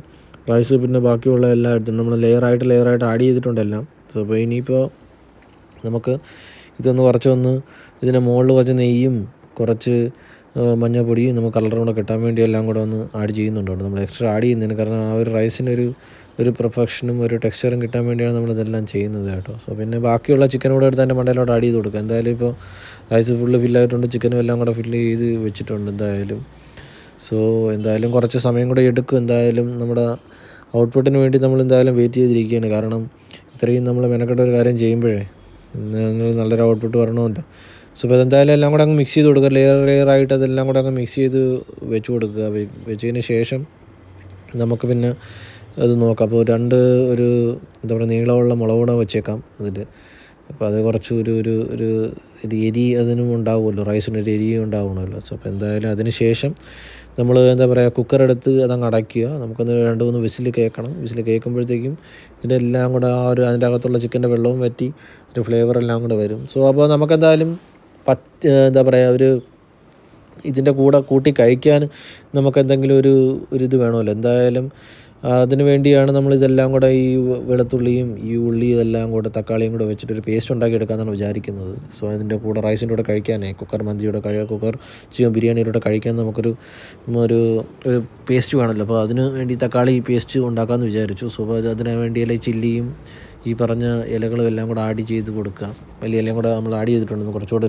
റൈസ് പിന്നെ ബാക്കിയുള്ള എല്ലാം എടുത്തിട്ട് നമ്മൾ ലെയറായിട്ട് ആഡ് ചെയ്തിട്ടുണ്ടെല്ലാം. സോ അപ്പോൾ ഇനിയിപ്പോൾ നമുക്ക് കുറച്ചൊന്ന് ഇതിൻ്റെ മുകളിൽ കുറച്ച് നെയ്യും കുറച്ച് മഞ്ഞൾപ്പൊടിയും നമുക്ക് കളറും കൂടെ കിട്ടാൻ വേണ്ടി എല്ലാം കൂടെ ഒന്ന് ആഡ് ചെയ്യുന്നുണ്ട്. നമ്മൾ എക്സ്ട്രാ ആഡ് ചെയ്യുന്നതിന് കാരണം ആ ഒരു റൈസിനൊരു പെർഫെക്ഷനും ഒരു ടെക്സ്ചറും കിട്ടാൻ വേണ്ടിയാണ് നമ്മളിതെല്ലാം ചെയ്യുന്നത് കേട്ടോ. സോ പിന്നെ ബാക്കിയുള്ള ചിക്കനും കൂടെ എടുത്ത് അതിൻ്റെ മണ്ടയിലോട്ട് ആഡ് ചെയ്ത് കൊടുക്കുക. എന്തായാലും ഇപ്പോൾ റൈസ് ഫുള്ള് ഫില്ലായിട്ടുണ്ട്, ചിക്കനും എല്ലാം കൂടെ ഫില്ല് ചെയ്ത് വെച്ചിട്ടുണ്ട് എന്തായാലും. സോ എന്തായാലും കുറച്ച് സമയം കൂടെ എടുക്കും. എന്തായാലും നമ്മുടെ ഔട്ട്പുട്ടിന് വേണ്ടി നമ്മൾ എന്തായാലും വെയിറ്റ് ചെയ്തിരിക്കുകയാണ്. കാരണം ഇത്രയും നമ്മൾ മെനക്കെട്ട ഒരു കാര്യം ചെയ്യുമ്പോഴേ നല്ലൊരു ഔട്ട്പുട്ട് വരണമല്ലോ. സോ അപ്പോൾ അതെന്തായാലും എല്ലാം കൂടെ അങ്ങ് മിക്സ് ചെയ്ത് കൊടുക്കുക. ലെയറായിട്ട് അതെല്ലാം കൂടെ അങ്ങ് മിക്സ് ചെയ്ത് വെച്ച് കൊടുക്കുക. വെച്ചതിന് ശേഷം നമുക്ക് പിന്നെ അത് നോക്കാം. അപ്പോൾ എന്താ പറയുക നീളമുള്ള മുളക് കൂടെ വെച്ചേക്കാം അതിൽ. അപ്പോൾ അത് കുറച്ച് ഒരു എരി അതിനും ഉണ്ടാവുമല്ലോ, റൈസിനൊരു എരിയും ഉണ്ടാവണമല്ലോ. സോ അപ്പോൾ എന്തായാലും അതിന് ശേഷം നമ്മൾ എന്താ പറയുക കുക്കറെടുത്ത് അതങ്ങ് അടയ്ക്കുക. നമുക്കൊന്ന് 2-3 വിസിൽ കേൾക്കണം. വിസിൽ കേൾക്കുമ്പോഴത്തേക്കും ഇതിൻ്റെ എല്ലാം കൂടെ അതിൻ്റെ അകത്തുള്ള ചിക്കൻ്റെ വെള്ളവും വറ്റി ഒരു ഫ്ലേവറെല്ലാം കൂടെ വരും. സോ അപ്പോൾ നമുക്കെന്തായാലും എന്താ പറയുക ഇതിൻ്റെ കൂടെ കൂട്ടി കഴിക്കാൻ നമുക്കെന്തെങ്കിലും ഇത് വേണമല്ലോ എന്തായാലും. അതിന് വേണ്ടിയാണ് നമ്മളിതെല്ലാം കൂടെ ഈ വെളുത്തുള്ളിയും ഈ ഉള്ളിയും എല്ലാം കൂടെ തക്കാളിയും കൂടെ വെച്ചിട്ടൊരു പേസ്റ്റ് ഉണ്ടാക്കിയെടുക്കാമെന്നാണ് വിചാരിക്കുന്നത്. സോ അതിൻ്റെ കൂടെ റൈസിൻ്റെ കൂടെ കഴിക്കാനേ കുക്കർ ചിക്കൻ ബിരിയാണിയുടെ കഴിക്കാൻ നമുക്കൊരു പേസ്റ്റ് വേണമല്ലോ. അപ്പോൾ അതിന് വേണ്ടി തക്കാളി പേസ്റ്റ് ഉണ്ടാക്കാമെന്ന് വിചാരിച്ചു. സോ അപ്പോൾ അതിന് വേണ്ടി ചില്ലിയും ഈ പറഞ്ഞ ഇലകളും എല്ലാം കൂടെ ആഡ് ചെയ്ത് കൊടുക്കുക. വലിയ ഇലയും കൂടെ നമ്മൾ ആഡ് ചെയ്തിട്ടുണ്ടെന്ന് കുറച്ചുകൂടെ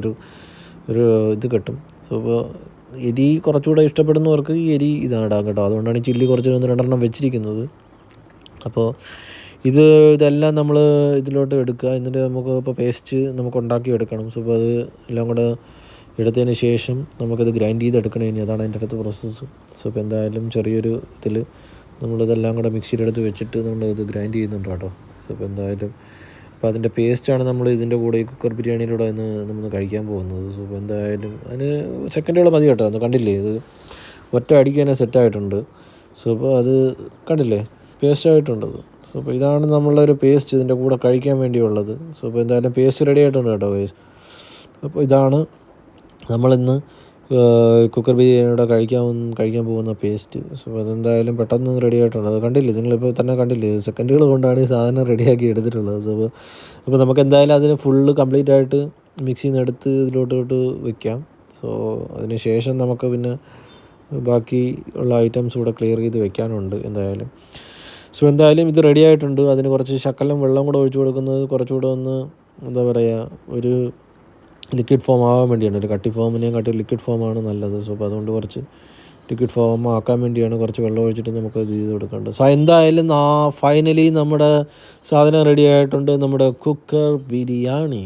ഒരു ഇത് കിട്ടും. സോ അപ്പോൾ എരി കുറച്ചുകൂടെ ഇഷ്ടപ്പെടുന്നവർക്ക് ഈ എരി ഇടാം കേട്ടോ. അതുകൊണ്ടാണ് ഈ ചില്ലി കുറച്ച് 2 വെച്ചിരിക്കുന്നത്. അപ്പോൾ ഇതെല്ലാം നമ്മൾ ഇതിലോട്ട് എടുക്കുക. എന്നിട്ട് നമുക്ക് ഇപ്പോൾ പേസ്റ്റ് നമുക്ക് ഉണ്ടാക്കി എടുക്കണം. സോ അപ്പോൾ അത് എല്ലാം കൂടെ എടുത്തതിന് ശേഷം നമുക്കത് ഗ്രൈൻഡ് ചെയ്തെടുക്കണം. ഇനി അതാണ് അതിൻ്റെ അടുത്ത പ്രോസസ്സ്. സോ ഇപ്പോൾ എന്തായാലും ചെറിയൊരു ഇതിൽ നമ്മളിതെല്ലാം കൂടെ മിക്സിയിലെടുത്ത് വെച്ചിട്ട് നമ്മളിത് ഗ്രൈൻഡ് ചെയ്യുന്നുണ്ട് കേട്ടോ. സോ അപ്പോൾ എന്തായാലും അപ്പോൾ അതിൻ്റെ പേസ്റ്റാണ് നമ്മൾ ഇതിൻ്റെ കൂടെ ഈ കുക്കർ ബിരിയാണിയിലൂടെ നമ്മൾ കഴിക്കാൻ പോകുന്നത്. സോ അപ്പോൾ എന്തായാലും അതിന് സെക്കൻഡുകൾ മതി കേട്ടോ. ഒന്ന് കണ്ടില്ലേ, ഇത് ഒറ്റ അടിക്ക് തന്നെ സെറ്റായിട്ടുണ്ട്. സോ അപ്പോൾ അത് കണ്ടില്ലേ, പേസ്റ്റായിട്ടുണ്ടത്. സോ അപ്പോൾ ഇതാണ് നമ്മളൊരു പേസ്റ്റ് ഇതിൻ്റെ കൂടെ കഴിക്കാൻ വേണ്ടിയുള്ളത്. സോ അപ്പോൾ എന്തായാലും പേസ്റ്റ് റെഡി ആയിട്ടുണ്ട് കേട്ടോ ഗൈസ്. അപ്പോൾ ഇതാണ് നമ്മളിന്ന് കുക്കർ ബിരിയാണിയുടെ കഴിക്കാൻ പോകുന്ന പേസ്റ്റ്. സോ അതെന്തായാലും പെട്ടെന്ന് റെഡി ആയിട്ടുണ്ട്. അത് കണ്ടില്ലേ, നിങ്ങളിപ്പോൾ തന്നെ കണ്ടില്ലേ, സെക്കൻഡുകൾ കൊണ്ടാണ് ഈ സാധനം റെഡിയാക്കി എടുത്തിട്ടുള്ളത്. സോ അപ്പോൾ നമുക്ക് എന്തായാലും അതിന് ഫുള്ള് കംപ്ലീറ്റ് ആയിട്ട് മിക്സിയിൽ നിന്ന് എടുത്ത് ഇതിലോട്ട് വെക്കാം. സോ അതിന് ശേഷം നമുക്ക് പിന്നെ ബാക്കി ഉള്ള ഐറ്റംസ് കൂടെ ക്ലിയർ ചെയ്ത് വെക്കാനുണ്ട് എന്തായാലും. സോ എന്തായാലും ഇത് റെഡി ആയിട്ടുണ്ട്. അതിന് കുറച്ച് ശകലം വെള്ളം കൂടെ ഒഴിച്ച് കൊടുക്കുന്നത് കുറച്ചുകൂടെ എന്താ പറയുക ലിക്വിഡ് ഫോം ആവാൻ വേണ്ടിയാണ്. ഒരു കട്ടി ഫോമിനെയും ലിക്വിഡ് ഫോമാണ് നല്ലത്. സോ അപ്പോൾ അതുകൊണ്ട് കുറച്ച് ലിക്വിഡ് ഫോം ആക്കാൻ വേണ്ടിയാണ് കുറച്ച് വെള്ളം ഒഴിച്ചിട്ട് നമുക്ക് ഇത് ചെയ്ത് കൊടുക്കേണ്ടത്. സോ എന്തായാലും ഫൈനലി നമ്മുടെ സാധനം റെഡി ആയിട്ടുണ്ട്, നമ്മുടെ കുക്കർ ബിരിയാണി.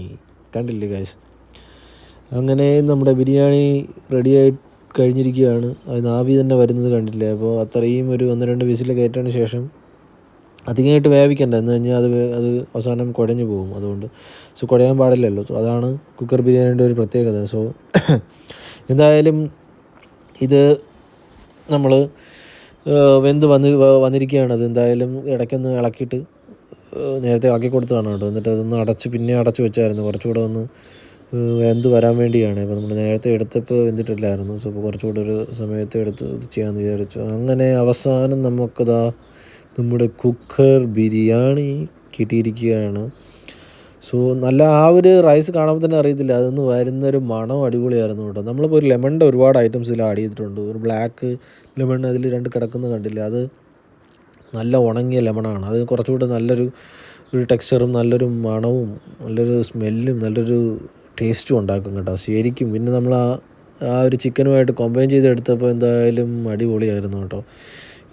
കണ്ടില്ലേ ഗൈസ്? അങ്ങനെ നമ്മുടെ ബിരിയാണി റെഡിയായി കഴിഞ്ഞിരിക്കുകയാണ്. അത് ആവി തന്നെ വരുന്നത് കണ്ടില്ലേ? അപ്പോൾ അത്രയും ഒരു 1-2 വിസിൽ കയറ്റതിന് ശേഷം അധികമായിട്ട് വേവിക്കണ്ട, എന്ന് കഴിഞ്ഞാൽ അത് അവസാനം കുഴഞ്ഞു പോകും. അതുകൊണ്ട് കുഴയാൻ പാടില്ലല്ലോ. സോ അതാണ് കുക്കർ ബിരിയാണിയുടെ ഒരു പ്രത്യേകത. സോ എന്തായാലും ഇത് നമ്മൾ വെന്ത് വന്നിരിക്കുകയാണ്. അത് എന്തായാലും ഇടയ്ക്കൊന്ന് ഇളക്കിയിട്ട് നേരത്തെ ഇളക്കി കൊടുത്തതാണ് കേട്ടോ. എന്നിട്ട് അതൊന്ന് പിന്നെ അടച്ച് വെച്ചായിരുന്നു, കുറച്ചുകൂടെ ഒന്ന് വെന്ത് വരാൻ വേണ്ടിയാണ്. അപ്പോൾ നമ്മൾ നേരത്തെ എടുത്തപ്പോൾ വെന്തിട്ടില്ലായിരുന്നു. സോ അപ്പോൾ കുറച്ചുകൂടെ ഒരു സമയത്ത് എടുത്ത് ഇത് ചെയ്യാമെന്ന് വിചാരിച്ചു. അങ്ങനെ അവസാനം നമുക്കതാ നമ്മുടെ കുക്കർ ബിരിയാണി കിട്ടിയിരിക്കുകയാണ്. സോ നല്ല ആ ഒരു റൈസ് കാണുമ്പോൾ തന്നെ അറിയത്തില്ല, അതൊന്ന് വരുന്നൊരു മണം അടിപൊളിയായിരുന്നു കേട്ടോ. നമ്മളിപ്പോൾ ഒരു ലെമണിൻ്റെ ഒരുപാട് ഐറ്റംസ് ഇതിൽ ആഡ് ചെയ്തിട്ടുണ്ട്. ഒരു ബ്ലാക്ക് ലെമൺ അതിൽ 2 കിടക്കുന്നത് കണ്ടില്ല, അത് നല്ല ഉണങ്ങിയ ലെമണാണ്. അത് കുറച്ചുകൂടെ നല്ലൊരു ടെക്സ്ചറും നല്ലൊരു മണവും നല്ലൊരു സ്മെല്ലും നല്ലൊരു ടേസ്റ്റും ഉണ്ടാക്കും കേട്ടോ ശരിക്കും. പിന്നെ നമ്മൾ ആ ഒരു ചിക്കനുമായിട്ട് കമ്പൈൻ ചെയ്തെടുത്തപ്പോൾ എന്തായാലും അടിപൊളിയായിരുന്നു കേട്ടോ.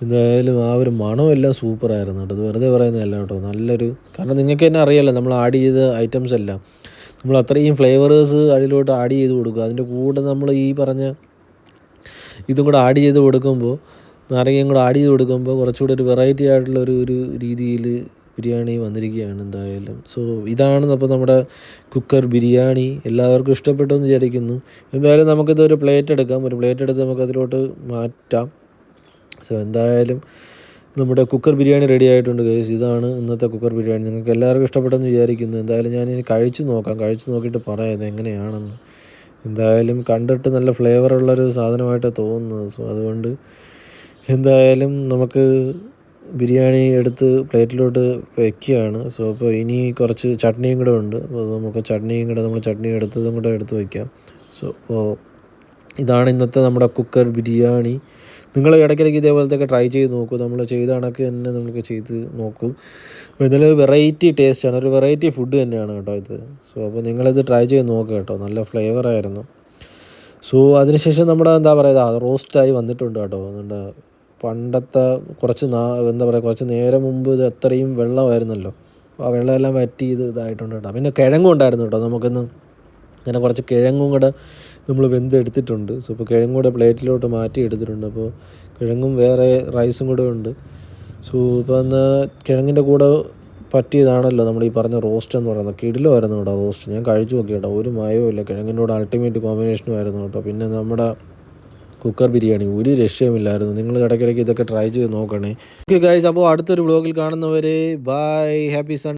എന്തായാലും ആ ഒരു മണമെല്ലാം സൂപ്പറായിരുന്നു കേട്ടോ. ഇത് വെറുതെ പറയുന്നതല്ല കേട്ടോ. നല്ലൊരു, കാരണം നിങ്ങൾക്ക് തന്നെ അറിയാമല്ലോ, നമ്മൾ ആഡ് ചെയ്ത ഐറ്റംസ് എല്ലാം നമ്മൾ അത്രയും ഫ്ലേവേഴ്സ് അതിലോട്ട് ആഡ് ചെയ്ത് കൊടുക്കുക. അതിൻ്റെ കൂടെ നമ്മൾ ഈ പറഞ്ഞ ഇതും കൂടെ ആഡ് ചെയ്ത് കൊടുക്കുമ്പോൾ, നാരങ്ങയും കൂടെ ആഡ് ചെയ്ത് കൊടുക്കുമ്പോൾ കുറച്ചുകൂടെ ഒരു വെറൈറ്റി ആയിട്ടുള്ള ഒരു രീതിയിൽ ബിരിയാണി വന്നിരിക്കുകയാണ് എന്തായാലും. സോ ഇതാണ് അപ്പോൾ നമ്മുടെ കുക്കർ ബിരിയാണി. എല്ലാവർക്കും ഇഷ്ടപ്പെട്ടു എന്ന് വിചാരിക്കുന്നു. എന്തായാലും നമുക്കിതൊരു പ്ലേറ്റ് എടുക്കാം. ഒരു പ്ലേറ്റ് എടുത്ത് നമുക്കതിലോട്ട് മാറ്റാം. സോ എന്തായാലും നമ്മുടെ കുക്കർ ബിരിയാണി റെഡി ആയിട്ടുണ്ട് ഗൈസ്. ഇതാണ് ഇന്നത്തെ കുക്കർ ബിരിയാണി. നിങ്ങൾക്ക് എല്ലാവർക്കും ഇഷ്ടപ്പെട്ടെന്ന് വിചാരിക്കുന്നു. എന്തായാലും ഞാനിനി കഴിച്ച് നോക്കിയിട്ട് പറയാം ഇത് എങ്ങനെയാണെന്ന്. എന്തായാലും കണ്ടിട്ട് നല്ല ഫ്ലേവറുള്ളൊരു സാധനമായിട്ട് തോന്നുന്നത്. സോ അതുകൊണ്ട് എന്തായാലും നമുക്ക് ബിരിയാണി എടുത്ത് പ്ലേറ്റിലോട്ട് വയ്ക്കുകയാണ്. സോ അപ്പോൾ ഇനി കുറച്ച് ചട്നിയും കൂടെ ഉണ്ട്. അപ്പോൾ നമുക്ക് ചട്നി എടുത്തതും കൂടെ എടുത്ത് വയ്ക്കാം. സോ ഇതാണ് ഇന്നത്തെ നമ്മുടെ കുക്കർ ബിരിയാണി. നിങ്ങൾ ഇടയ്ക്കിടയ്ക്ക് ഇതേപോലത്തെയൊക്കെ ട്രൈ ചെയ്ത് നോക്കൂ. നമ്മൾ ചെയ്ത കണക്ക് തന്നെ നമുക്ക് ചെയ്ത് നോക്കൂ. അപ്പോൾ ഇതിലൊരു വെറൈറ്റി ടേസ്റ്റാണ്, ഒരു വെറൈറ്റി ഫുഡ് തന്നെയാണ് കേട്ടോ ഇത്. സോ അപ്പോൾ നിങ്ങളിത് ട്രൈ ചെയ്ത് നോക്കുക കേട്ടോ. നല്ല ഫ്ലേവറായിരുന്നു. സോ അതിനുശേഷം നമ്മുടെ എന്താ പറയുക, റോസ്റ്റായി വന്നിട്ടുണ്ട് കേട്ടോ. അതുകൊണ്ട് പണ്ടത്തെ കുറച്ച് നേരം മുമ്പ് ഇത് അത്രയും വെള്ളമായിരുന്നല്ലോ, അപ്പോൾ ആ വെള്ളമെല്ലാം വറ്റി ഇതായിട്ടുണ്ട് കേട്ടോ. പിന്നെ കിഴങ്ങും ഉണ്ടായിരുന്നു കേട്ടോ. നമുക്കിന്ന് അങ്ങനെ കുറച്ച് കിഴങ്ങും കൂടെ നമ്മൾ വെന്തെടുത്തിട്ടുണ്ട്. സോ ഇപ്പോൾ കിഴങ്ങും കൂടെ പ്ലേറ്റിലോട്ട് മാറ്റി എടുത്തിട്ടുണ്ട്. അപ്പോൾ കിഴങ്ങും വേറെ റൈസും കൂടെ ഉണ്ട്. സോ ഇപ്പോൾ അന്ന് കിഴങ്ങിൻ്റെ കൂടെ പറ്റിയതാണല്ലോ നമ്മൾ ഈ പറഞ്ഞ റോസ്റ്റ് എന്ന് പറയുന്നത്. കിടിലമായിരുന്നു കേട്ടോ റോസ്റ്റ്. ഞാൻ കഴിച്ചു നോക്കി കേട്ടോ, ഒരു മയവും ഇല്ല. കിഴങ്ങിൻ്റെ കൂടെ അൾട്ടിമേറ്റ് കോമ്പിനേഷനും ആയിരുന്നു കേട്ടോ. പിന്നെ നമ്മുടെ കുക്കർ ബിരിയാണി ഒരു രക്ഷയുമില്ലായിരുന്നു. നിങ്ങൾ ഇടയ്ക്കിടയ്ക്ക് ഇതൊക്കെ ട്രൈ ചെയ്ത് നോക്കണേ. ഓക്കെ ഗൈസ്, അപ്പോൾ അടുത്തൊരു വ്ളോഗിൽ കാണുന്നവരെ ബൈ, ഹാപ്പി സൺഡേ.